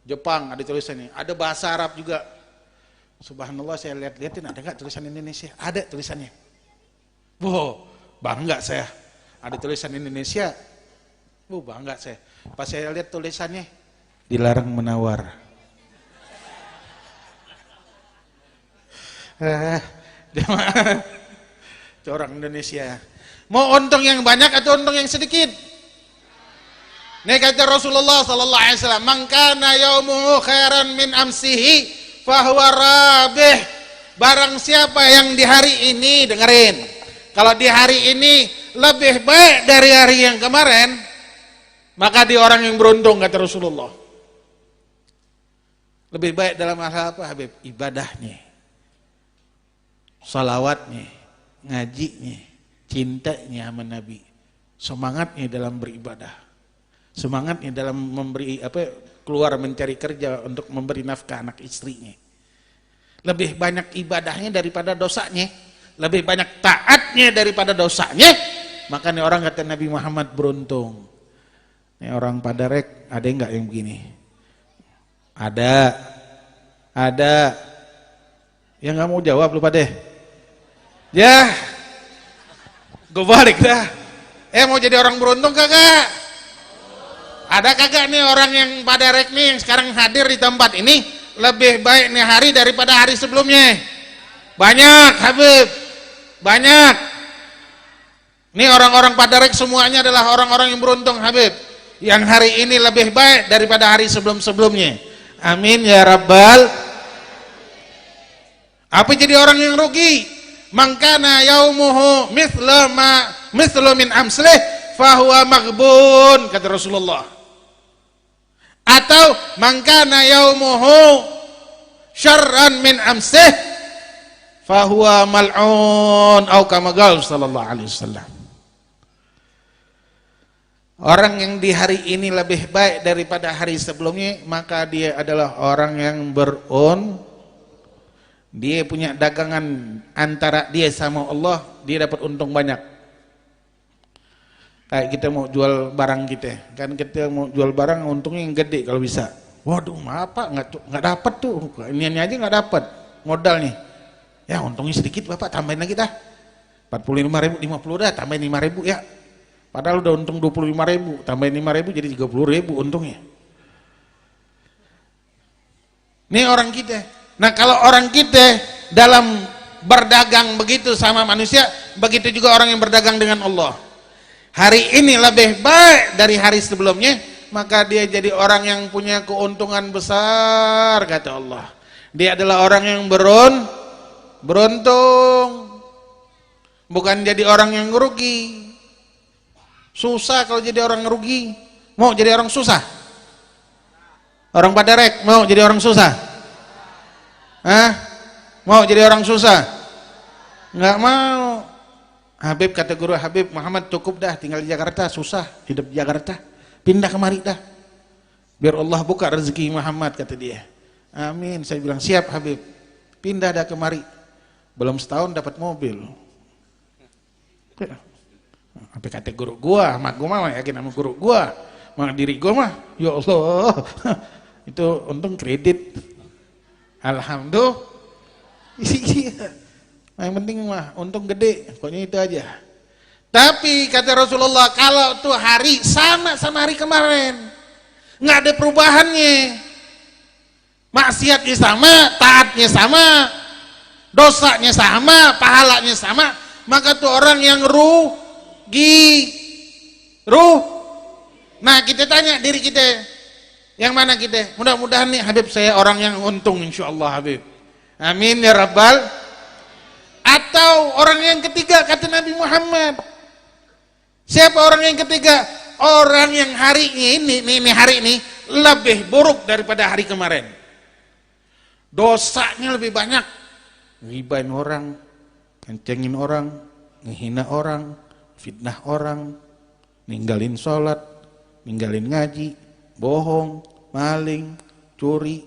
Speaker 2: Jepang ada tulisannya, ada bahasa Arab juga. Subhanallah saya lihatin ada nggak tulisan Indonesia? Ada tulisannya. Wow, bangga saya. Ada tulisan Indonesia. Bangga saya. Pas saya lihat tulisannya, dilarang menawar. Jemaah, orang Indonesia. Mau untung yang banyak atau untung yang sedikit? Ini kata Rasulullah sallallahu alaihi wasallam, "Man kana yaumuhu khairan min amsihi fahuwa rabih." Barang siapa yang di hari ini, dengerin, kalau di hari ini lebih baik dari hari yang kemarin, maka dia orang yang beruntung, kata Rasulullah. Lebih baik dalam hal apa, Habib? Ibadahnya, salawatnya, ngajinya, cintanya sama Nabi, semangatnya dalam beribadah, semangatnya dalam memberi keluar mencari kerja untuk memberi nafkah anak istrinya. Lebih banyak ibadahnya daripada dosanya, lebih banyak taatnya daripada dosanya. Makanya orang kata Nabi Muhammad beruntung. Ini orang Padarek ada enggak yang begini? Ada. Ada. Yang nggak mau jawab lupa deh. Ya, gue balik dah. Mau jadi orang beruntung kagak? Ada kagak nih orang yang pada rek nih yang sekarang hadir di tempat ini lebih baik nih hari daripada hari sebelumnya? Banyak, Habib. Banyak. Nih orang-orang pada rek semuanya adalah orang-orang yang beruntung, Habib. Yang hari ini lebih baik daripada hari sebelum-sebelumnya. Amin ya Rabbal. Apa jadi orang yang rugi? Mangkana yaumuhu mithlu min amslih fahuwa maghbun, kata Rasulullah. Atau mangkana yaumuhu syarran min amsih fahuwa mal'un, atau kama qala sallallahu alaihi wasallam. Orang yang di hari ini lebih baik daripada hari sebelumnya, maka dia adalah orang yang dia punya dagangan antara dia sama Allah, dia dapat untung banyak. Kayak kita mau jual barang kita, kan kita mau jual barang untungnya yang gede kalau bisa. Waduh, apa nggak dapat tuh, ini aja nggak dapat modal nih. Ya untungnya sedikit Bapak, tambahin lagi dah. 45.000, 50 dah, tambahin 5.000 ya. Padahal udah untung 25.000, tambahin 5.000 jadi 30.000 untungnya. Ini orang kita. Nah kalau orang kita dalam berdagang begitu sama manusia, begitu juga orang yang berdagang dengan Allah. Hari ini lebih baik dari hari sebelumnya, maka dia jadi orang yang punya keuntungan besar, kata Allah. Dia adalah orang yang beruntung, bukan jadi orang yang rugi. Susah kalau jadi orang rugi. Mau jadi orang susah? Orang pada rek mau jadi orang susah? Mau jadi orang susah? Nggak mau. Habib, kata guru Habib Muhammad, cukup dah tinggal di Jakarta, susah hidup di Jakarta, pindah kemari dah biar Allah buka rezeki Muhammad, kata dia. Amin. Saya bilang siap Habib, pindah dah kemari. Belum setahun dapat mobil. Apa kata guru gua, mak gua mah yakin sama guru gua, mak diri gua mah ya Allah itu untung kredit, alhamdulillah. Yang penting mah untung gede, pokoknya itu aja. Tapi kata Rasulullah, kalau tuh hari sama hari kemarin, nggak ada perubahannya, maksiatnya sama, taatnya sama, dosanya sama, pahalanya sama, maka tuh orang yang Nah kita tanya diri kita, yang mana kita? Mudah-mudahan nih Habib saya orang yang untung insyaallah Habib. Amin ya Rabbal. Atau orang yang ketiga kata Nabi Muhammad. Siapa orang yang ketiga? Orang yang hari ini lebih buruk daripada hari kemarin. Dosanya lebih banyak. Ngibain orang, kencengin orang, ngehina orang, fitnah orang, ninggalin sholat, ninggalin ngaji, bohong, maling, curi,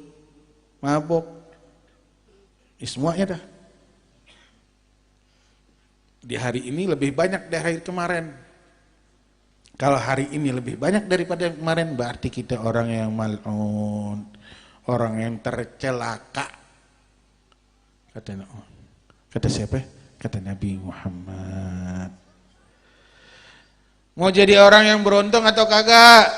Speaker 2: mabok, semuanya dah. Di hari ini lebih banyak dari hari kemarin. Kalau hari ini lebih banyak daripada kemarin, berarti kita orang yang mal'un, orang yang tercelaka. Kata siapa? Kata Nabi Muhammad. Mau jadi orang yang beruntung atau kagak?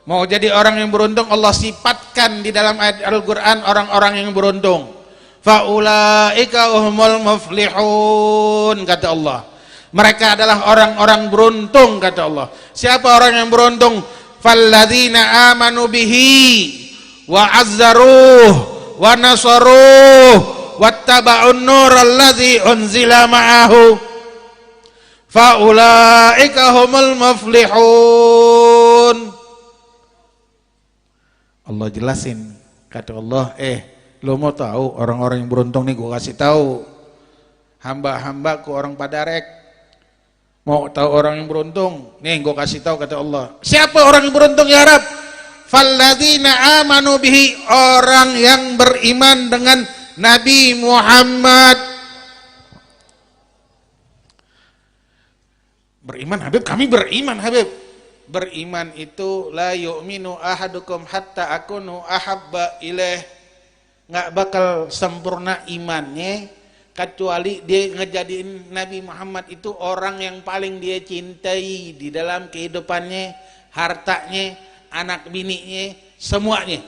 Speaker 2: Mau jadi orang yang beruntung, Allah sifatkan di dalam ayat Al-Quran orang-orang yang beruntung. Faulaika humul muflihun, kata Allah. Mereka adalah orang-orang beruntung, kata Allah. Siapa orang yang beruntung? Falladzina amanu bihi wa azzaruh wa nasaruh wattaba'un nuralladzi unzila ma'ahu faulaika humul muflihun. Allah jelasin, kata Allah, lo mau tahu orang-orang yang beruntung nih, gue kasih tahu. Hamba-hambaku orang Padarek, mau tahu orang yang beruntung? Nih gue kasih tahu, kata Allah. Siapa orang yang beruntung ya Rab? Falladzina amanu bihi, orang yang beriman dengan Nabi Muhammad. Beriman Habib, kami beriman Habib. Beriman itu la yu'minu ahadukum hatta akunu ahabba ilaih nggak bakal sempurna imannya kecuali dia ngejadiin Nabi Muhammad itu orang yang paling dia cintai di dalam kehidupannya, hartanya, anak bininya, semuanya.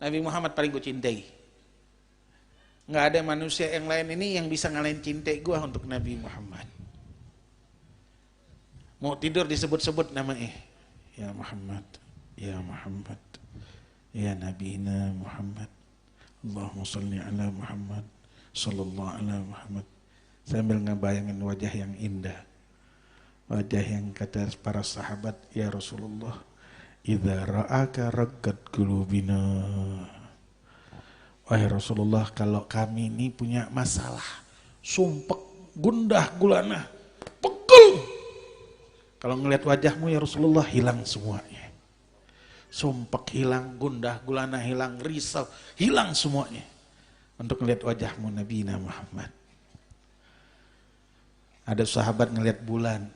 Speaker 2: Nabi Muhammad paling gue cintai. Nggak ada manusia yang lain ini yang bisa ngalahin cintai gue untuk Nabi Muhammad. Mau tidur disebut-sebut namanya, ya Muhammad, ya Muhammad, ya Nabina Muhammad, Allahumma sholli ala Muhammad, sallallahu ala Muhammad. Sambil ngebayangin wajah yang indah, wajah yang kata para sahabat, ya Rasulullah, idza ra'aka raggat qulubina. Wahai Rasulullah, kalau kami ini punya masalah, sumpek, gundah gulana, pegel, kalau ngelihat wajahmu ya Rasulullah hilang semuanya. Sumpek hilang, gundah gulana hilang, risau hilang semuanya untuk ngelihat wajahmu Nabi Muhammad. Ada sahabat ngelihat bulan,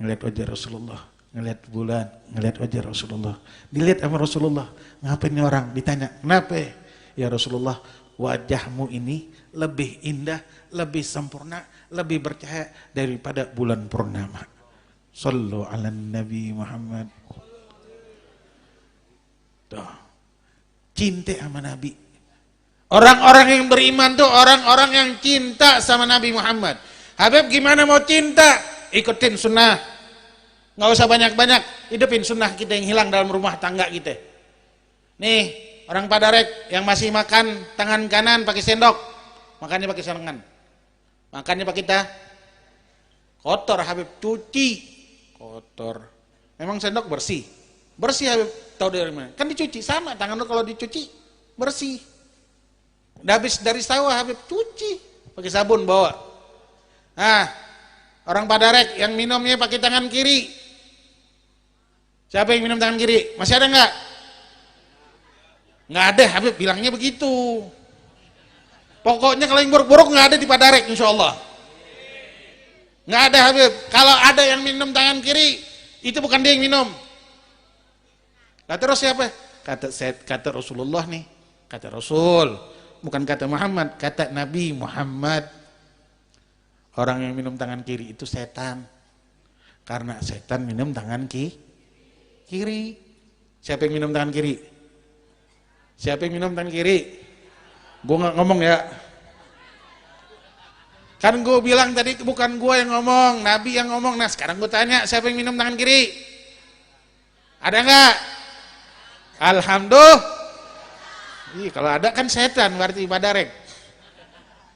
Speaker 2: ngelihat wajah Rasulullah, ngelihat bulan, ngelihat wajah Rasulullah. Dilihat sama Rasulullah, ngapain nih orang? Ditanya, kenapa? Ya Rasulullah, wajahmu ini lebih indah, lebih sempurna, lebih bercahaya daripada bulan purnama. Sallu ala Nabi Muhammad. Tuh, cinta sama Nabi. Orang-orang yang beriman tuh orang-orang yang cinta sama Nabi Muhammad. Habib gimana mau cinta? Ikutin sunnah. Nggak usah banyak-banyak, hidupin sunnah kita yang hilang dalam rumah tangga kita. Nih, orang Padarek yang masih makan tangan kanan pakai sendok, makannya pakai tangan. Makannya pakai kita kotor, Habib cuci. Kotor. Memang sendok bersih? Bersih Habib, tahu dari mana? Kan dicuci, sama tangan lu kalau dicuci bersih. Udah habis dari sawah Habib cuci, pakai sabun bawa. Nah, orang Padarek yang minumnya pakai tangan kiri. Siapa yang minum tangan kiri? Masih ada enggak? Nggak ada, Habib bilangnya begitu. Pokoknya kalau yang buruk-buruk nggak ada di Padarek, insya Allah. Nggak ada Habib. Kalau ada yang minum tangan kiri, itu bukan dia yang minum. Kata Rasul siapa? Kata Rasulullah nih, kata Rasul, bukan kata Muhammad, kata Nabi Muhammad. Orang yang minum tangan kiri itu setan, karena setan minum tangan kiri. Siapa yang minum tangan kiri? Siapa yang minum tangan kiri? Gue nggak ngomong ya. Kan gue bilang tadi bukan gue yang ngomong, Nabi yang ngomong. Nah sekarang gue tanya, siapa yang minum tangan kiri? Ada nggak? Alhamdulillah. Kalau ada kan setan berarti Padarek.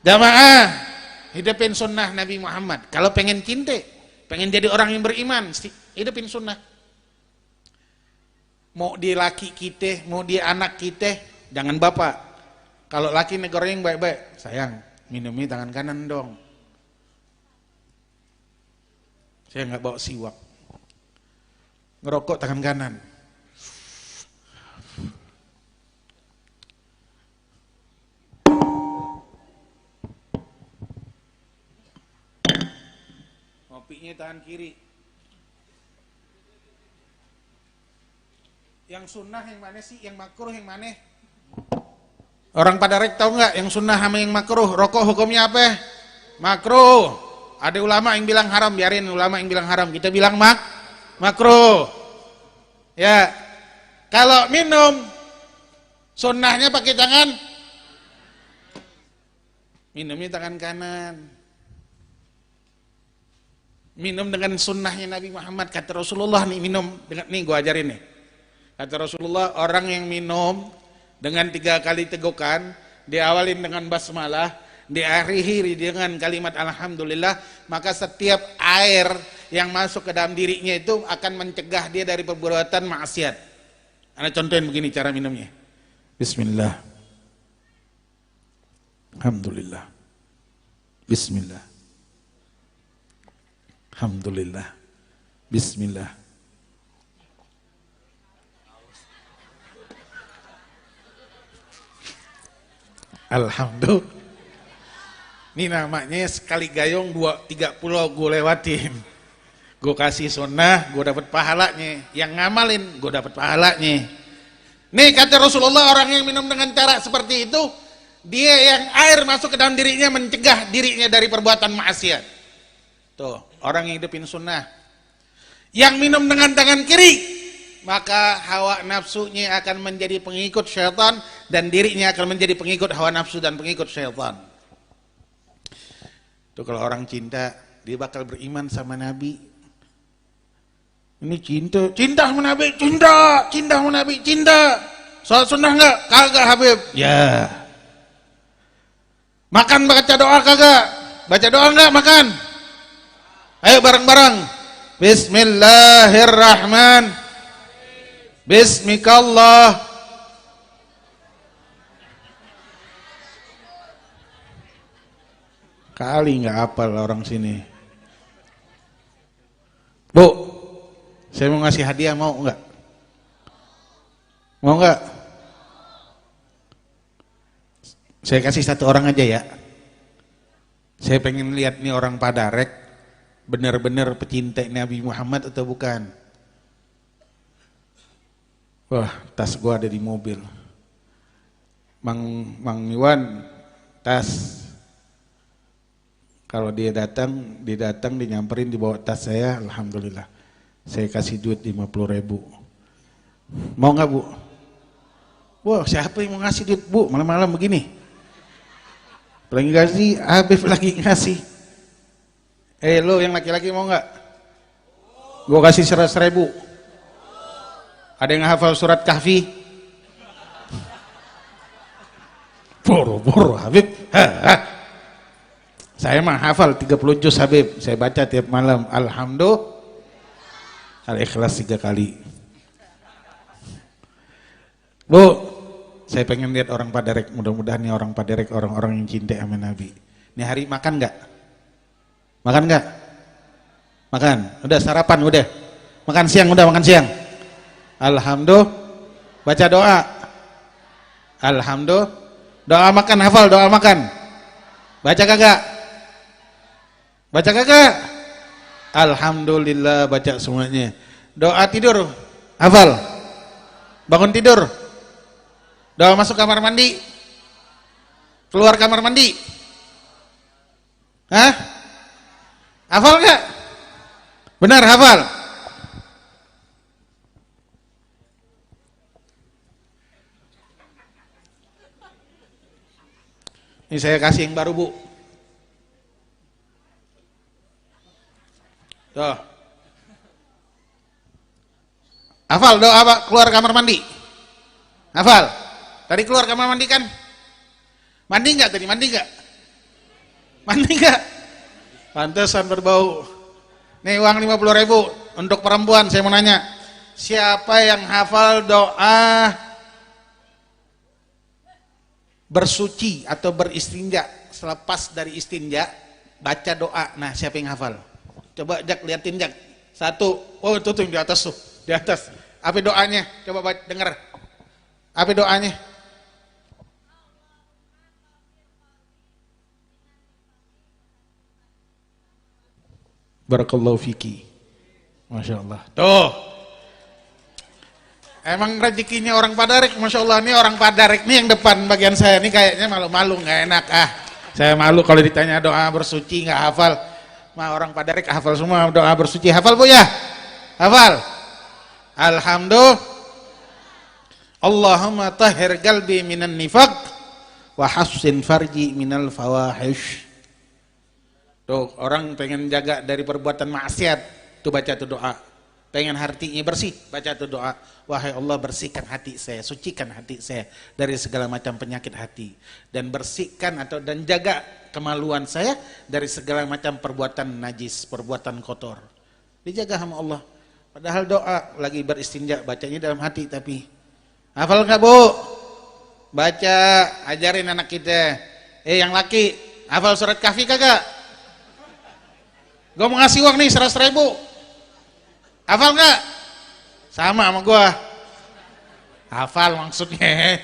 Speaker 2: Jamaah, hidupin sunnah Nabi Muhammad. Kalau pengen cinta, pengen jadi orang yang beriman, hidupin sunnah. Mau dia laki kita, mau dia anak kita, jangan bapak. Kalau laki negara yang baik-baik, sayang, minumnya tangan kanan dong. Saya nggak bawa siwak. Ngerokok tangan kanan. Ngopinya tangan kiri. Yang sunnah yang mana sih? Yang makruh yang mana? Orang Padarek tahu nggak yang sunnah sama yang makruh? Rokok hukumnya apa? Makruh. Ada ulama yang bilang haram, biarin ulama yang bilang haram. Kita bilang makruh. Ya. Kalau minum sunnahnya pakai tangan, minumnya tangan kanan. Minum dengan sunnahnya Nabi Muhammad, kata Rasulullah nih minum dengan nih gua ajarin nih. Kata Rasulullah, orang yang minum dengan 3 kali tegukan, diawalin dengan basmalah, diakhiri dengan kalimat alhamdulillah, maka setiap air yang masuk ke dalam dirinya itu akan mencegah dia dari perbuatan maksiat. Ana contohin begini cara minumnya. Bismillah. Alhamdulillah. Bismillah. Alhamdulillah. Bismillah. Alhamdulillah. Ini namanya sekali gayung 2-3 pulau gue lewatin. Gue kasih sunnah, gue dapat pahalanya. Yang ngamalin, gue dapat pahalanya. Nih kata Rasulullah, orang yang minum dengan cara seperti itu, dia yang air masuk ke dalam dirinya mencegah dirinya dari perbuatan maksiat. Tuh, orang yang hidupin sunnah. Yang minum dengan tangan kiri, maka hawa nafsunya akan menjadi pengikut syaitan dan dirinya akan menjadi pengikut hawa nafsu dan pengikut syaitan. Tuh kalau orang cinta, dia bakal beriman sama Nabi. Ini cinta sama Nabi, cinta sama Nabi, cinta. Soal sunnah enggak? Kagak Habib. Ya. Makan baca doa kagak? Baca doa enggak makan? Ayo bareng-bareng. Bismillahirrahmanirrahim. Bismikallah. Kali nggak hafal orang sini. Bu, saya mau ngasih hadiah, mau nggak? Mau nggak? Saya kasih satu orang aja ya. Saya pengen lihat nih orang Padarek benar-benar pecinta Nabi Muhammad atau bukan. Wah, tas gua ada di mobil. Mang Iwan, tas. Kalau dia datang dinyamperin dibawa tas saya, alhamdulillah. Saya kasih duit 50.000. Mau nggak Bu? Wah, siapa yang mau ngasih duit Bu? Malam-malam begini. Lagi ngasih, Habib lagi ngasih. Lo yang laki-laki mau nggak? Gua kasih 100.000. Ada yang hafal surat Kahfi? Boro-boro Habib. Saya mah hafal 30 juz Habib. Saya baca tiap malam. Alhamdulillah. Al-Ikhlas 3 kali. Bu, saya pengen lihat orang Padarek. Mudah-mudahan nih orang Padarek, orang-orang yang cinta sama Nabi. Ini hari makan nggak? Makan nggak? Makan. Udah sarapan udah. Makan siang udah makan siang. Alhamdulillah. Baca doa. Alhamdulillah. Doa makan hafal doa makan. Baca kagak? Baca kagak? Alhamdulillah baca semuanya. Doa tidur hafal. Bangun tidur. Doa masuk kamar mandi. Keluar kamar mandi. Hah? Hafal gak? Benar hafal. Ini saya kasih yang baru Bu. Tuh. Hafal doa apa? Keluar kamar mandi. Hafal. Tadi keluar kamar mandi kan? Mandi enggak tadi? Mandi enggak? Mandi enggak? Pantesan berbau. Nih uang 50.000 untuk perempuan. Saya mau nanya, siapa yang hafal doa bersuci atau beristinja selepas dari istinja baca doa? Nah siapa yang hafal? Coba Jak liatin Jak. Satu. Oh itu tuh di atas tuh, di atas. Apa doanya? Coba dengar. Apa doanya? Barakallahu fiki. Masya Allah. Tuh. Emang rezekinya orang Padarek, Masya Allah. Ini orang Padarek nih yang depan bagian saya. Ini kayaknya malu-malu, nggak enak. Saya malu kalau ditanya doa bersuci nggak hafal. Mah orang Padarek hafal semua doa bersuci. Hafal Bu ya? Hafal. Alhamdulillah. Allahumma tahhir qalbi minan nifaq wa hassin farji minal fawahish. Tuh, orang pengen jaga dari perbuatan maksiat, tuh baca tuh doa. Pengen hatinya bersih, baca tuh doa. Wahai Allah, bersihkan hati saya, sucikan hati saya dari segala macam penyakit hati, dan bersihkan dan jaga kemaluan saya dari segala macam perbuatan najis, perbuatan kotor. Dijaga sama Allah. Padahal doa lagi beristinja, bacanya dalam hati. Tapi hafal nggak Bu? Baca, ajarin anak kita. Yang laki, hafal surat Kahfi kagak? Gue mau ngasih uang nih 100.000. Hafal nggak? Sama gue. Hafal maksudnya.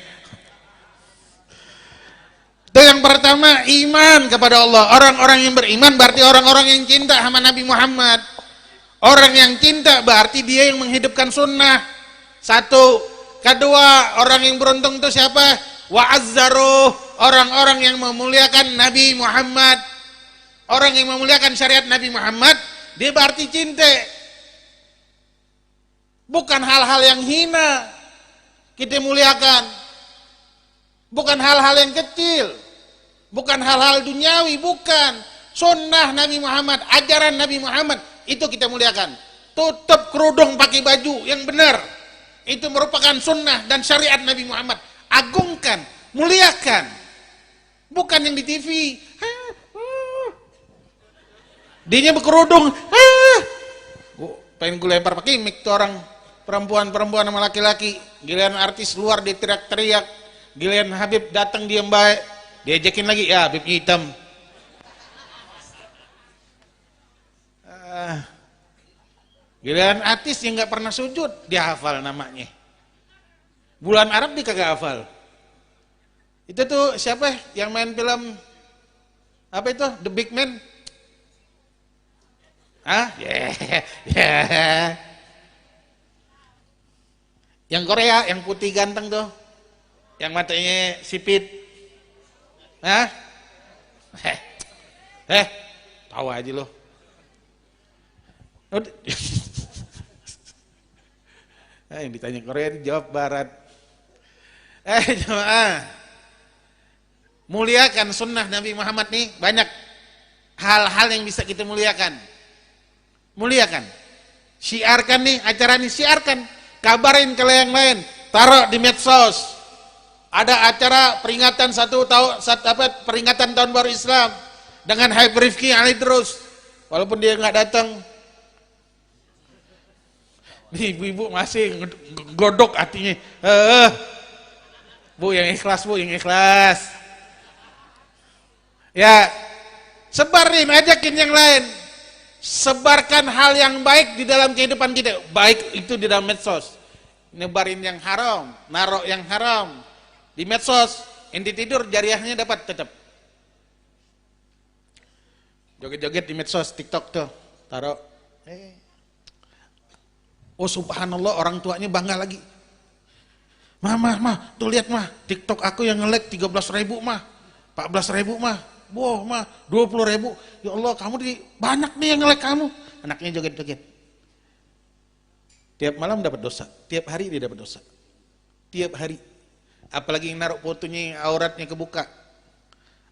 Speaker 2: Itu yang pertama, iman kepada Allah. Orang-orang yang beriman berarti orang-orang yang cinta sama Nabi Muhammad. Orang yang cinta berarti dia yang menghidupkan sunnah. Satu, Kedua, orang yang beruntung itu siapa? Wa'azzaruh, orang-orang yang memuliakan Nabi Muhammad. Orang yang memuliakan syariat Nabi Muhammad, dia berarti cinta. Bukan hal-hal yang hina kita muliakan. Bukan hal-hal yang kecil. Bukan hal-hal duniawi, bukan. Sunnah Nabi Muhammad, ajaran Nabi Muhammad, itu kita muliakan. Tutup kerudung pakai baju yang benar. Itu merupakan sunnah dan syariat Nabi Muhammad. Agungkan, muliakan. Bukan yang di TV. Dianya berkerudung. Pengen gue lempar pakai mic tuh orang. Perempuan-perempuan sama laki-laki. Giliran artis luar dia teriak-teriak. Giliran Habib datang diam baik. Diajakin lagi, ya Habib hitam. Giliran artis yang gak pernah sujud, dia hafal namanya. Bulan Arab dia kagak hafal. Itu tuh siapa yang main film apa itu? The Big Man? Hah? Yeah. Yang Korea, yang putih ganteng tuh. Yang matanya sipit. Hah? Tahu aja lo. Yang ditanya Korea dijawab Barat. Jemaah, muliakan sunnah Nabi Muhammad nih, banyak hal-hal yang bisa kita muliakan. Muliakan, syiarkan nih acara nih, syiarkan, kabarin ke yang lain, taruh di medsos. Ada acara peringatan peringatan tahun baru Islam dengan Habib Rifki Ali terus, walaupun dia nggak datang. Ibu-ibu masih godok hatinya. Bu yang ikhlas, Bu yang ikhlas. Ya, sebarin, ajakin yang lain. Sebarkan hal yang baik di dalam kehidupan kita. Baik itu di dalam medsos. Nyebarin yang haram, narok yang haram di medsos. Ente tidur jariahnya dapat tetap. Joget-joget di medsos, TikTok tuh, taruh. Oh subhanallah, orang tuanya bangga lagi. Mah, tuh lihat mah, TikTok aku yang nge-like 13.000 mah, 14.000 mah, boh mah, 20.000. Ya Allah, kamu banyak nih yang nge-like kamu. Anaknya joget-joget. Tiap malam dapat dosa, tiap hari dia dapat dosa. Tiap hari. Apalagi yang naruh fotonya auratnya kebuka.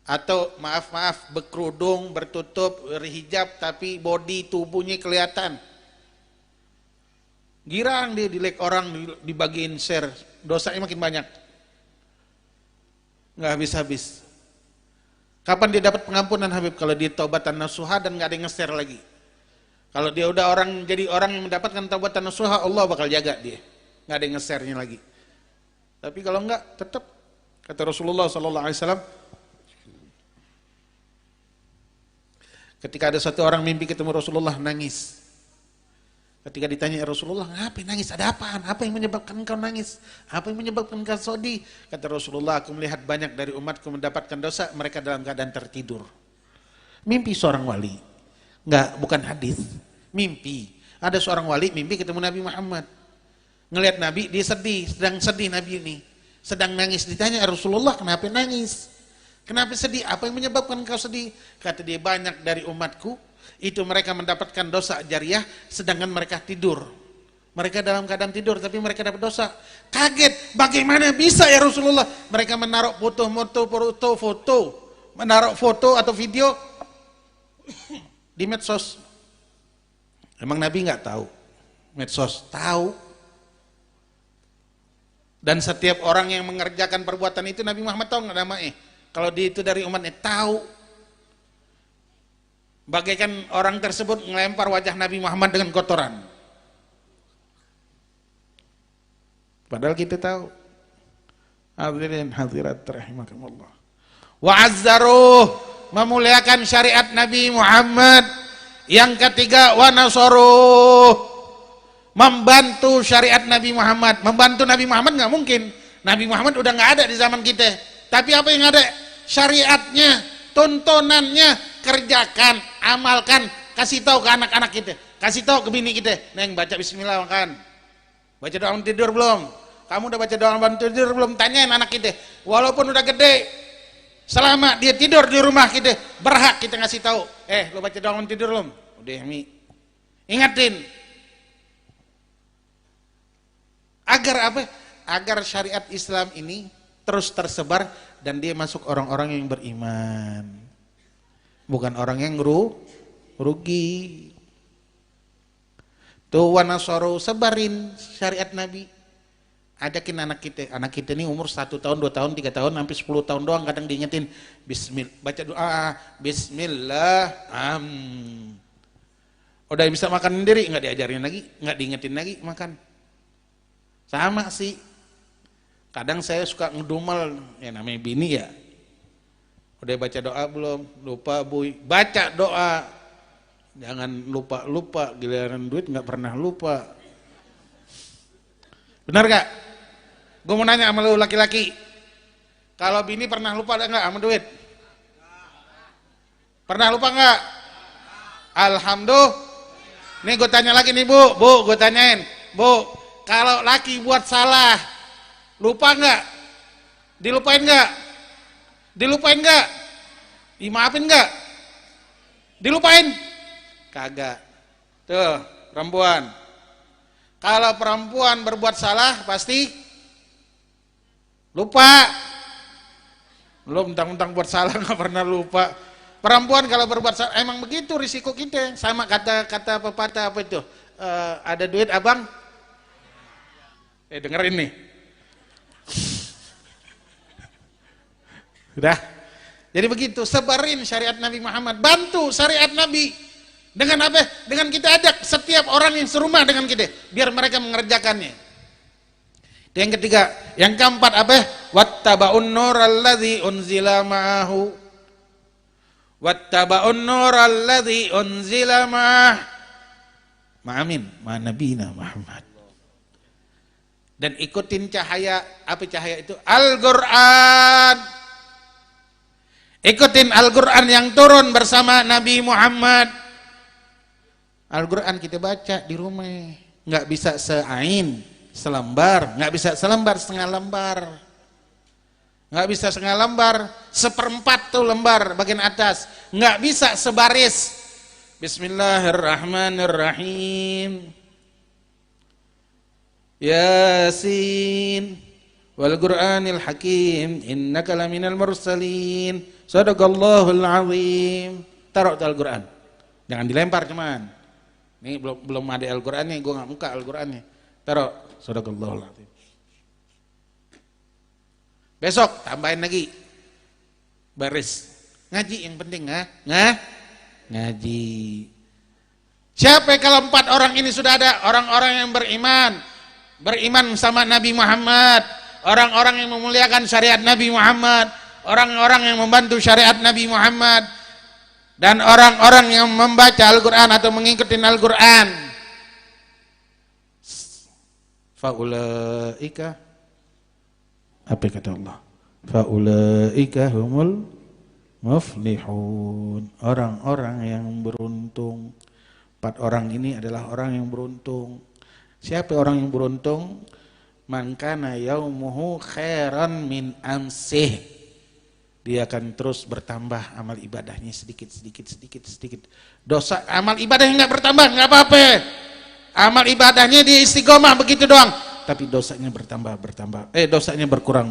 Speaker 2: Atau maaf, berkerudung, bertutup, berhijab, tapi body tubuhnya kelihatan. Girang dia di like orang, dibagiin share, dosanya makin banyak, nggak habis-habis. Kapan dia dapat pengampunan Habib? Kalau dia taubatan nasuha dan nggak ada yang nge-share lagi. Kalau dia udah jadi orang yang mendapatkan taubatan nasuha, Allah bakal jaga dia, nggak ada yang nge-share-nya lagi. Tapi kalau nggak, tetap kata Rasulullah SAW, ketika ada satu orang mimpi ketemu Rasulullah nangis. Ketika ditanya Rasulullah, ngapain nangis? Ada apaan? Apa yang menyebabkan engkau nangis? Apa yang menyebabkan engkau sedih? Kata Rasulullah, aku melihat banyak dari umatku mendapatkan dosa, mereka dalam keadaan tertidur. Mimpi seorang wali. Bukan hadis. Mimpi. Ada seorang wali mimpi ketemu Nabi Muhammad. Ngelihat Nabi, dia sedih, sedang sedih Nabi ini. Sedang nangis, ditanya Rasulullah, kenapa nangis? Kenapa sedih? Apa yang menyebabkan engkau sedih? Kata dia, banyak dari umatku itu mereka mendapatkan dosa jariah sedangkan mereka tidur. Mereka dalam keadaan tidur tapi mereka dapat dosa. Kaget, bagaimana bisa ya Rasulullah? Mereka menaruh foto, menaruh foto atau video di medsos. Emang Nabi nggak tahu? Medsos tahu. Dan setiap orang yang mengerjakan perbuatan itu Nabi Muhammad tahu nggak namanya? Kalau dia itu dari umatnya tahu. Bagaikan orang tersebut melempar wajah Nabi Muhammad dengan kotoran. Padahal kita tahu. Hadirin hadirat rahimakumullah. Wa'azzaruh, memuliakan syariat Nabi Muhammad. Yang ketiga, wa nasaruh, membantu syariat Nabi Muhammad. Membantu Nabi Muhammad nggak mungkin. Nabi Muhammad udah nggak ada di zaman kita. Tapi apa yang ada? Syariatnya, tuntunannya, kerjakan, amalkan, kasih tahu ke anak-anak kita, kasih tahu ke bini kita. Neng, baca bismillah makan. Baca doa tidur belum? kamu udah baca doa bangun tidur belum? Tanyain anak kita. Walaupun udah gede, selama dia tidur di rumah kita, berhak kita ngasih tahu. Lo baca doa bangun tidur belum? Udah, Mi. Ingatin. Agar apa? Agar syariat Islam ini terus tersebar dan dia masuk orang-orang yang beriman. Bukan orang yang rugi. Tuh Wanasoro sebarin syariat Nabi. Ajakin anak kita ini umur 1 tahun, 2 tahun, 3 tahun, sampai 10 tahun doang kadang diingetin baca doa, bismillah, udah bisa makan sendiri, nggak diajarin lagi, nggak diingetin lagi makan. Sama sih, kadang saya suka ngedumel, ya namanya bini ya, udah baca doa belum, lupa buy, baca doa, jangan lupa, giliran duit nggak pernah lupa. Benar gak? Gue mau nanya sama lu laki-laki, kalau bini pernah lupa ada nggak sama duit? Pernah lupa nggak? Alhamdulillah. Nih gue tanya lagi nih bu, gue tanyain, bu, kalau laki buat salah, lupa nggak? Dilupain nggak? Dilupain nggak? Dimaafin nggak? Dilupain? Kagak. Tuh perempuan. Kalau perempuan berbuat salah pasti lupa. Lu mentang-mentang buat salah nggak pernah lupa. Perempuan kalau berbuat salah emang begitu risiko kita. Sama kata pepatah apa itu? Ada duit abang? Dengerin nih. Udah. Jadi begitu, sebarin syariat Nabi Muhammad, bantu syariat Nabi. Dengan apa? Dengan kita ajak setiap orang yang serumah dengan kita, biar mereka mengerjakannya. Itu yang ketiga. Yang keempat apa? Wattaba'un nuralladzi unzila ma'ahu. Wattaba'un nuralladzi unzila ma'amin ma nabiyina Muhammad. Dan ikutin cahaya, apa cahaya itu? Al-Qur'an. Ikutin Al-Qur'an yang turun bersama Nabi Muhammad. Al-Quran kita baca di rumah, nggak bisa seain, selembar, nggak bisa selembar, setengah lembar, nggak bisa setengah lembar, seperempat tuh lembar bagian atas, nggak bisa sebaris. Bismillahirrahmanirrahim. Yasin wal Qur'anil Hakim innaka laminal mursalin sadaqallahul azim. Taruh tuh Al-Quran, jangan dilempar cuman. Ini belum ada Al-Qur'annya, gue nggak muka Al-Qur'annya. Taruh, sadaqallahul azim. Besok tambahin lagi. Baris. Ngaji yang penting, ngaji. Siapa kalau 4 orang ini sudah ada? Orang-orang yang beriman. Beriman sama Nabi Muhammad. Orang-orang yang memuliakan syariat Nabi Muhammad. Orang-orang yang membantu syariat Nabi Muhammad. Dan orang-orang yang membaca Al-Quran atau mengikuti Al-Quran, faulaika, apa kata Allah? Faulaika humul muflihun. Orang-orang yang beruntung. 4 orang ini adalah orang yang beruntung. Siapa orang yang beruntung? Man kana yaumuhu khairan min amsih. Dia akan terus bertambah amal ibadahnya sedikit. Dosa amal ibadahnya nggak bertambah, nggak apa-apa. Amal ibadahnya dia istiqomah begitu doang. Tapi dosanya bertambah. Dosanya berkurang.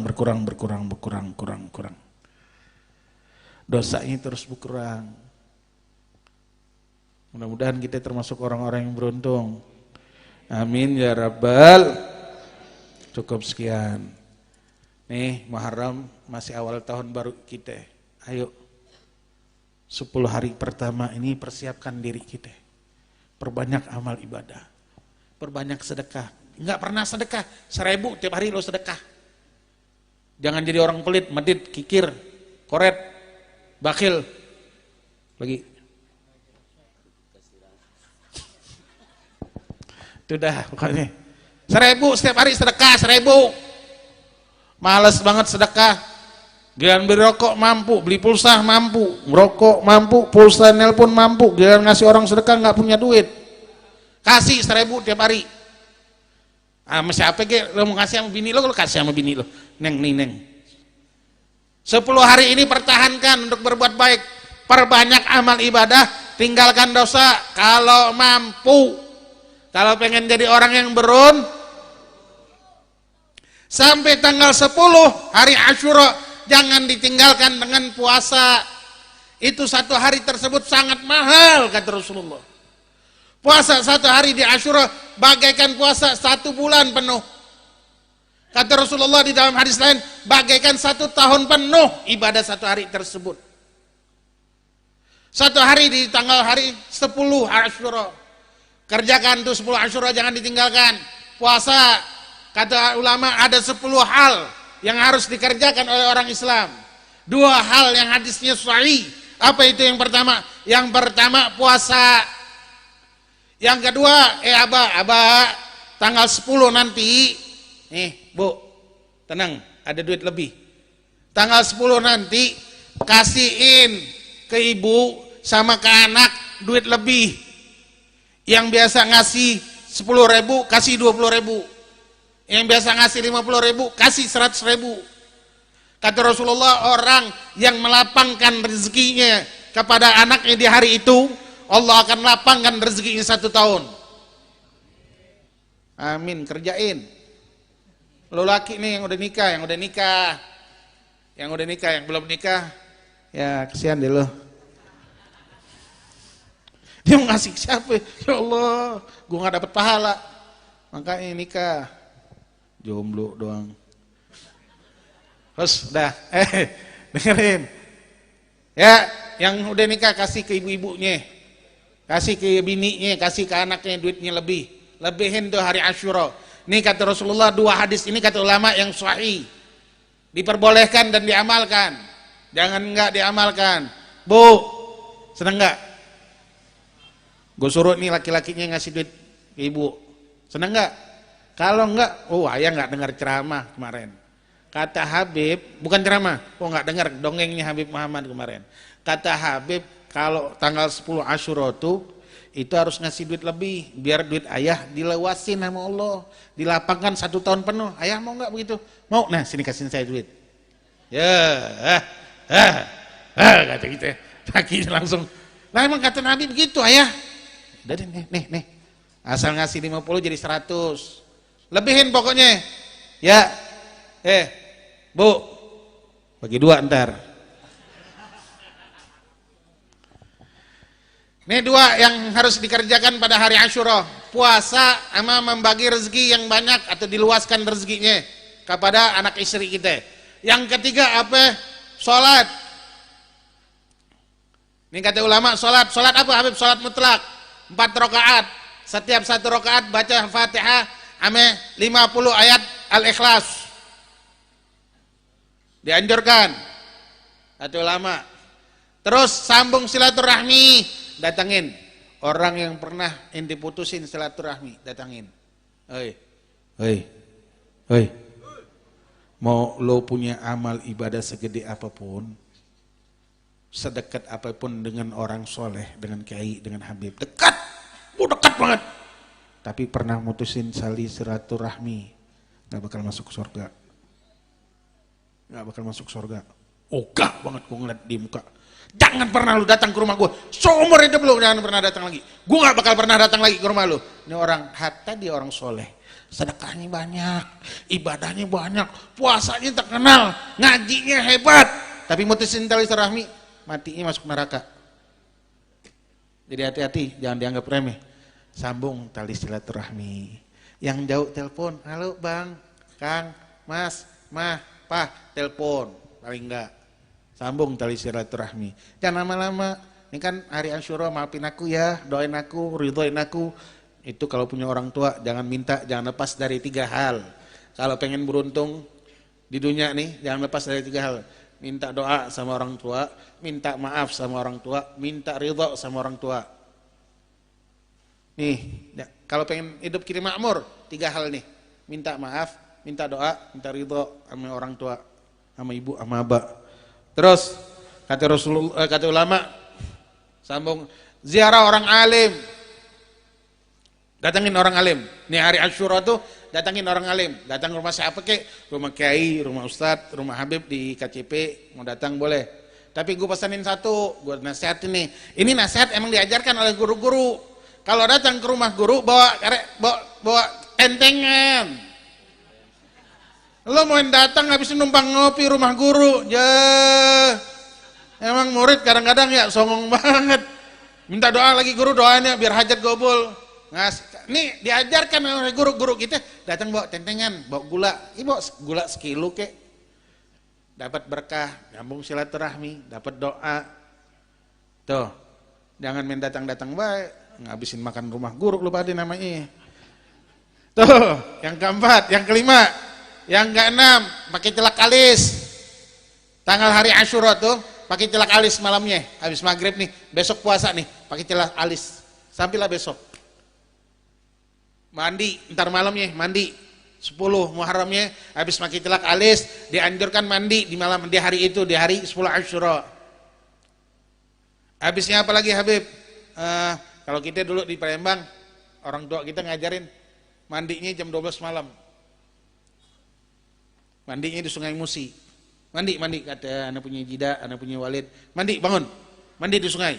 Speaker 2: Dosanya terus berkurang. Mudah-mudahan kita termasuk orang-orang yang beruntung. Amin ya Rabbal. Cukup sekian. Nih Muharram masih awal tahun baru kita. Ayo 10 hari pertama ini persiapkan diri kita. Perbanyak amal ibadah. Perbanyak sedekah. Enggak pernah sedekah, 1000 tiap hari lo sedekah. Jangan jadi orang pelit, medit, kikir, koret, bakil. Lagi. Itu dah pokoknya. 1000 setiap hari sedekah, 1000. Males banget sedekah. Giliran beli rokok mampu, beli pulsa mampu, ngerokok mampu, pulsa nelpon mampu. Giliran ngasih orang sedekah nggak punya duit. Kasih 1000 tiap hari. Masih apa ke lo mau kasih sama bini lo kasih sama bini lo. Neng nih neng. 10 hari ini pertahankan untuk berbuat baik. Perbanyak amal ibadah, tinggalkan dosa kalau mampu. Kalau pengen jadi orang yang berun, sampai tanggal 10 hari Asyura jangan ditinggalkan dengan puasa. Itu 1 hari tersebut sangat mahal kata Rasulullah. Puasa 1 hari di Asyura bagaikan puasa 1 bulan penuh. Kata Rasulullah di dalam hadis lain, bagaikan 1 tahun penuh ibadah 1 hari tersebut. 1 hari di tanggal hari 10 Asyura. Kerjakan tuh 10 Asyura, jangan ditinggalkan. Puasa, kata ulama ada 10 hal yang harus dikerjakan oleh orang Islam. 2 hal yang hadisnya sahih. Apa itu yang pertama? Yang pertama puasa. Yang kedua, abah, tanggal 10 nanti, nih bu, tenang, ada duit lebih. Tanggal 10 nanti, kasihin ke ibu sama ke anak duit lebih. Yang biasa ngasih 10.000, kasih 20.000. Yang biasa ngasih 50.000, kasih 100.000. Kata Rasulullah, orang yang melapangkan rezekinya kepada anaknya di hari itu, Allah akan lapangkan rezekinya 1 tahun. Amin, kerjain. Lo laki nih yang udah nikah, yang belum nikah, ya kesian deh lo. Dia mau ngasih siapa? Ya Allah, gue gak dapet pahala, makanya nikah. Jomblo doang. Terus udah, dengerin. Ya, yang udah nikah kasih ke ibu-ibunya, kasih ke bininya, kasih ke anaknya duitnya lebih. Lebihin tuh hari Asyura. Ini kata Rasulullah, 2 hadis ini kata ulama yang sahih. Diperbolehkan dan diamalkan. Jangan enggak diamalkan. Bu, seneng enggak? Gue suruh nih laki-lakinya ngasih duit ke ibu. Seneng enggak? Kalau enggak, ayah enggak dengar ceramah kemarin. Kata Habib, bukan ceramah, enggak dengar dongengnya Habib Muhammad kemarin. Kata Habib, kalau tanggal 10 Asyura itu harus ngasih duit lebih, biar duit ayah dilewasin sama Allah, dilapangkan 1 tahun penuh. Ayah mau enggak begitu? Mau, nah sini kasihin saya duit. Ya, kata gitu ya. Kakinya langsung, lah emang kata Nabi begitu ayah. Udah deh, nih. Asal ngasih 50 jadi 100. Lebihin pokoknya. Ya, bu, bagi 2 ntar. Ini 2 yang harus dikerjakan pada hari Asyura. Puasa sama membagi rezeki yang banyak atau diluaskan rezekinya kepada anak istri kita. Yang ketiga apa? Sholat. Ini kata ulama, sholat apa Habib? Sholat mutlak 4 rakaat. Setiap 1 rakaat baca Fatihah ame 50 ayat Al-Ikhlas. Dianjurkan kata ulama. Terus sambung silaturahmi, datangin orang yang pernah ente putusin silaturahmi, datangin. Hei. Mau lo punya amal ibadah segede apapun, sedekat apapun dengan orang soleh, dengan kiai, dengan habib, dekat banget. Tapi pernah mutusin sali silaturahmi, gak bakal masuk surga. Ogah banget gue ngeliat di muka. Jangan pernah lu datang ke rumah gue, seumur hidup lu jangan pernah datang lagi. Gue gak bakal pernah datang lagi ke rumah lu. Ini orang, hatta dia orang soleh, sedekahnya banyak, ibadahnya banyak, puasanya terkenal, ngajinya hebat, tapi mutusin tali silaturahmi, matinya masuk neraka. Jadi hati-hati, jangan dianggap remeh. Sambung tali silaturahmi. Yang jauh telepon, halo bang, kang, mas, mah, pak, telepon, paling enggak. Sambung tali silaturahmi. Jangan lama-lama. Ini kan hari Asyura, maafin aku ya, doain aku, ridhoin aku. Itu kalau punya orang tua, jangan jangan lepas dari 3 hal. Kalau pengen beruntung di dunia nih, jangan lepas dari 3 hal. Minta doa sama orang tua, minta maaf sama orang tua, minta ridho sama orang tua. Nih, kalau pengen hidup kiri makmur, 3 hal nih. Minta maaf, minta doa, minta ridho sama orang tua, sama ibu, sama abah. Terus kata Rasulullah, kata ulama, sambung ziarah orang alim. Datangin orang alim. Nih hari Asyura tuh datangin orang alim. Datang rumah siapa kek? Rumah kiai, rumah ustadz, rumah Habib di KCP, mau datang boleh. Tapi gue pesanin satu, gue nasihatin nih. Ini nasihat emang diajarkan oleh guru-guru. Kalau datang ke rumah guru bawa tentengan. Lo mau datang habis numpang ngopi rumah guru, emang murid kadang-kadang ya songong banget. Minta doa lagi guru, doanya biar hajat gobul. Nih diajarkan oleh guru-guru kita, datang bawa tentengan, bawa gula. Bawa gula sekilo kek. Dapat berkah, nyambung silaturahmi, dapat doa. Tuh, jangan main datang-datang baik, ngabisin makan rumah guru lu pada namanya. Tuh, yang keempat, yang kelima, yang keenam, pakai celak alis. Tanggal hari Asyura tuh, pakai celak alis malamnya, habis maghrib nih, besok puasa nih, pakai celak alis, sampailah besok. Mandi, ntar malamnya, mandi, 10 Muharramnya, habis pakai celak alis, dianjurkan mandi di malam, di hari itu, di hari 10 Asyura. Habisnya apa lagi Habib? Kalau kita dulu di Palembang, orang tua kita ngajarin, mandinya jam 12 malam. Mandinya di Sungai Musi. Mandi kata anak punya Jida, anak punya Walid. Mandi, bangun. Mandi di sungai.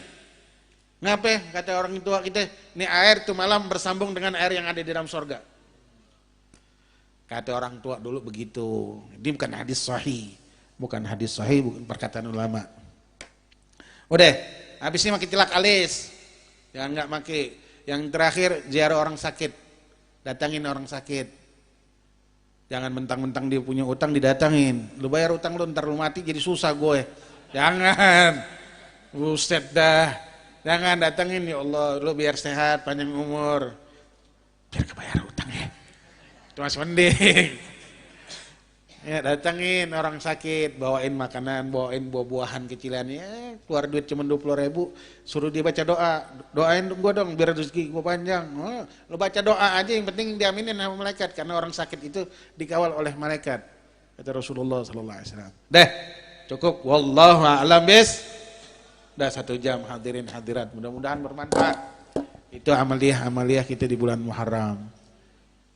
Speaker 2: Ngapa? Kata orang tua kita, ini air tuh malam bersambung dengan air yang ada di dalam sorga. Kata orang tua dulu begitu. Ini bukan hadis sahih. Bukan hadis sahih, bukan perkataan ulama. Udah, habisnya makin celak alis. Jangan nggak pakai. Yang terakhir ziarah orang sakit. Datangin orang sakit. Jangan mentang-mentang dia punya utang didatangin. Lu bayar utang lu ntar lu mati jadi susah gue. Jangan. Buset dah. Jangan datangin ya Allah, lu biar sehat, panjang umur. Biar kebayar utang ya. Itu masih mending. Ya datangin orang sakit, bawain makanan, bawain buah-buahan kecilan ya, keluar duit cuma 20.000, suruh dia baca doa. Doain gua dong biar rezeki gua panjang. Oh, lu baca doa aja yang penting diaminin sama malaikat karena orang sakit itu dikawal oleh malaikat. Kata Rasulullah sallallahu alaihi wasallam. Deh, cukup wallahu a'lam bis. Udah 1 jam hadirin hadirat, mudah-mudahan bermanfaat. Itu amaliah kita di bulan Muharram.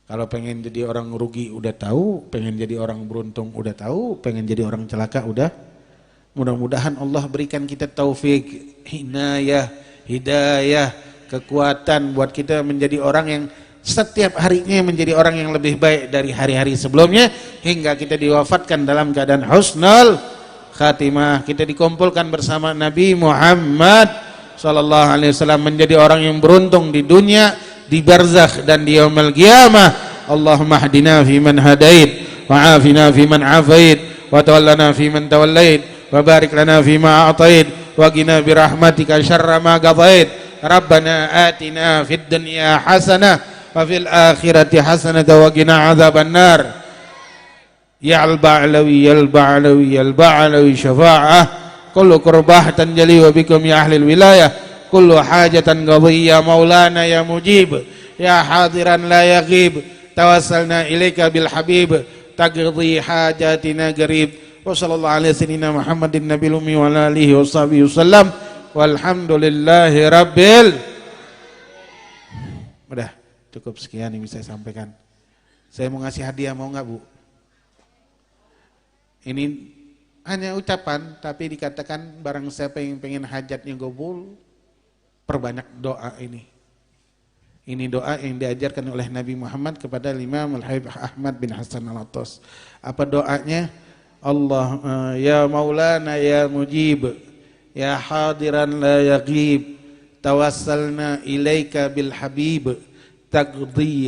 Speaker 2: Kalau pengen jadi orang rugi udah tahu, pengen jadi orang beruntung udah tahu, pengen jadi orang celaka udah. Mudah-mudahan Allah berikan kita taufik, hidayah, kekuatan buat kita menjadi orang yang setiap harinya menjadi orang yang lebih baik dari hari-hari sebelumnya hingga kita diwafatkan dalam keadaan husnul khatimah. Kita dikumpulkan bersama Nabi Muhammad sallallahu alaihi wasallam menjadi orang yang beruntung di dunia, di barzakh dan di yaumil qiyamah. Allahumma hdina fi man hadait wa afina fi man afait wa tawallana fi man tawallait wa barik lana fi ma a'tait wa qina bi rahmatika syarra ma qadait. Rabbana atina fid dunya hasanah wa fil akhirati hasanah wa qina adzaban nar. Ya al-ba'lawi al-ba'lawi syafa'ah kullu qurbahatan jali wa bikum ya ahli wilayah kullu hajatan qadiyya maulana ya mujib ya hadiran la yaghib tawassalna ilaika bil habib taqdi hajatina qarib wa sallallahu alaihi sayyidina Muhammadin nabiyil ummi wa alihi washabihi wasallam walhamdulillahi rabbil. Udah cukup sekian yang bisa saya sampaikan. Saya mau ngasih hadiah, mau enggak Bu? Ini hanya ucapan tapi dikatakan barang siapa yang pengen hajatnya gobul, perbanyak doa ini. Ini doa yang diajarkan oleh Nabi Muhammad kepada Imam Al-Habib Ahmad bin Hasan Al-Attas. Apa doanya? Allah ya Maulana ya Mujib ya hadiran la yaghib tawassalna ilaika bil habib taqdi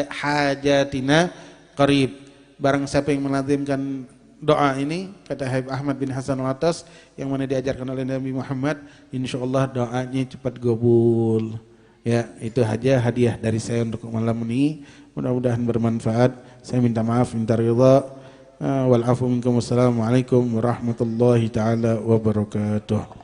Speaker 2: hajatina qarib. Barang siapa yang melazimkan doa ini, kata Habib Ahmad bin Hasan Al-Attas, yang mana diajarkan oleh Nabi Muhammad, insyaallah doanya cepat kabul. Ya, itu aja hadiah dari saya untuk malam ini. Mudah-mudahan bermanfaat. Saya minta maaf, minta ridha. Wal afu minkum. Wassalamualaikum warahmatullahi taala wabarakatuh.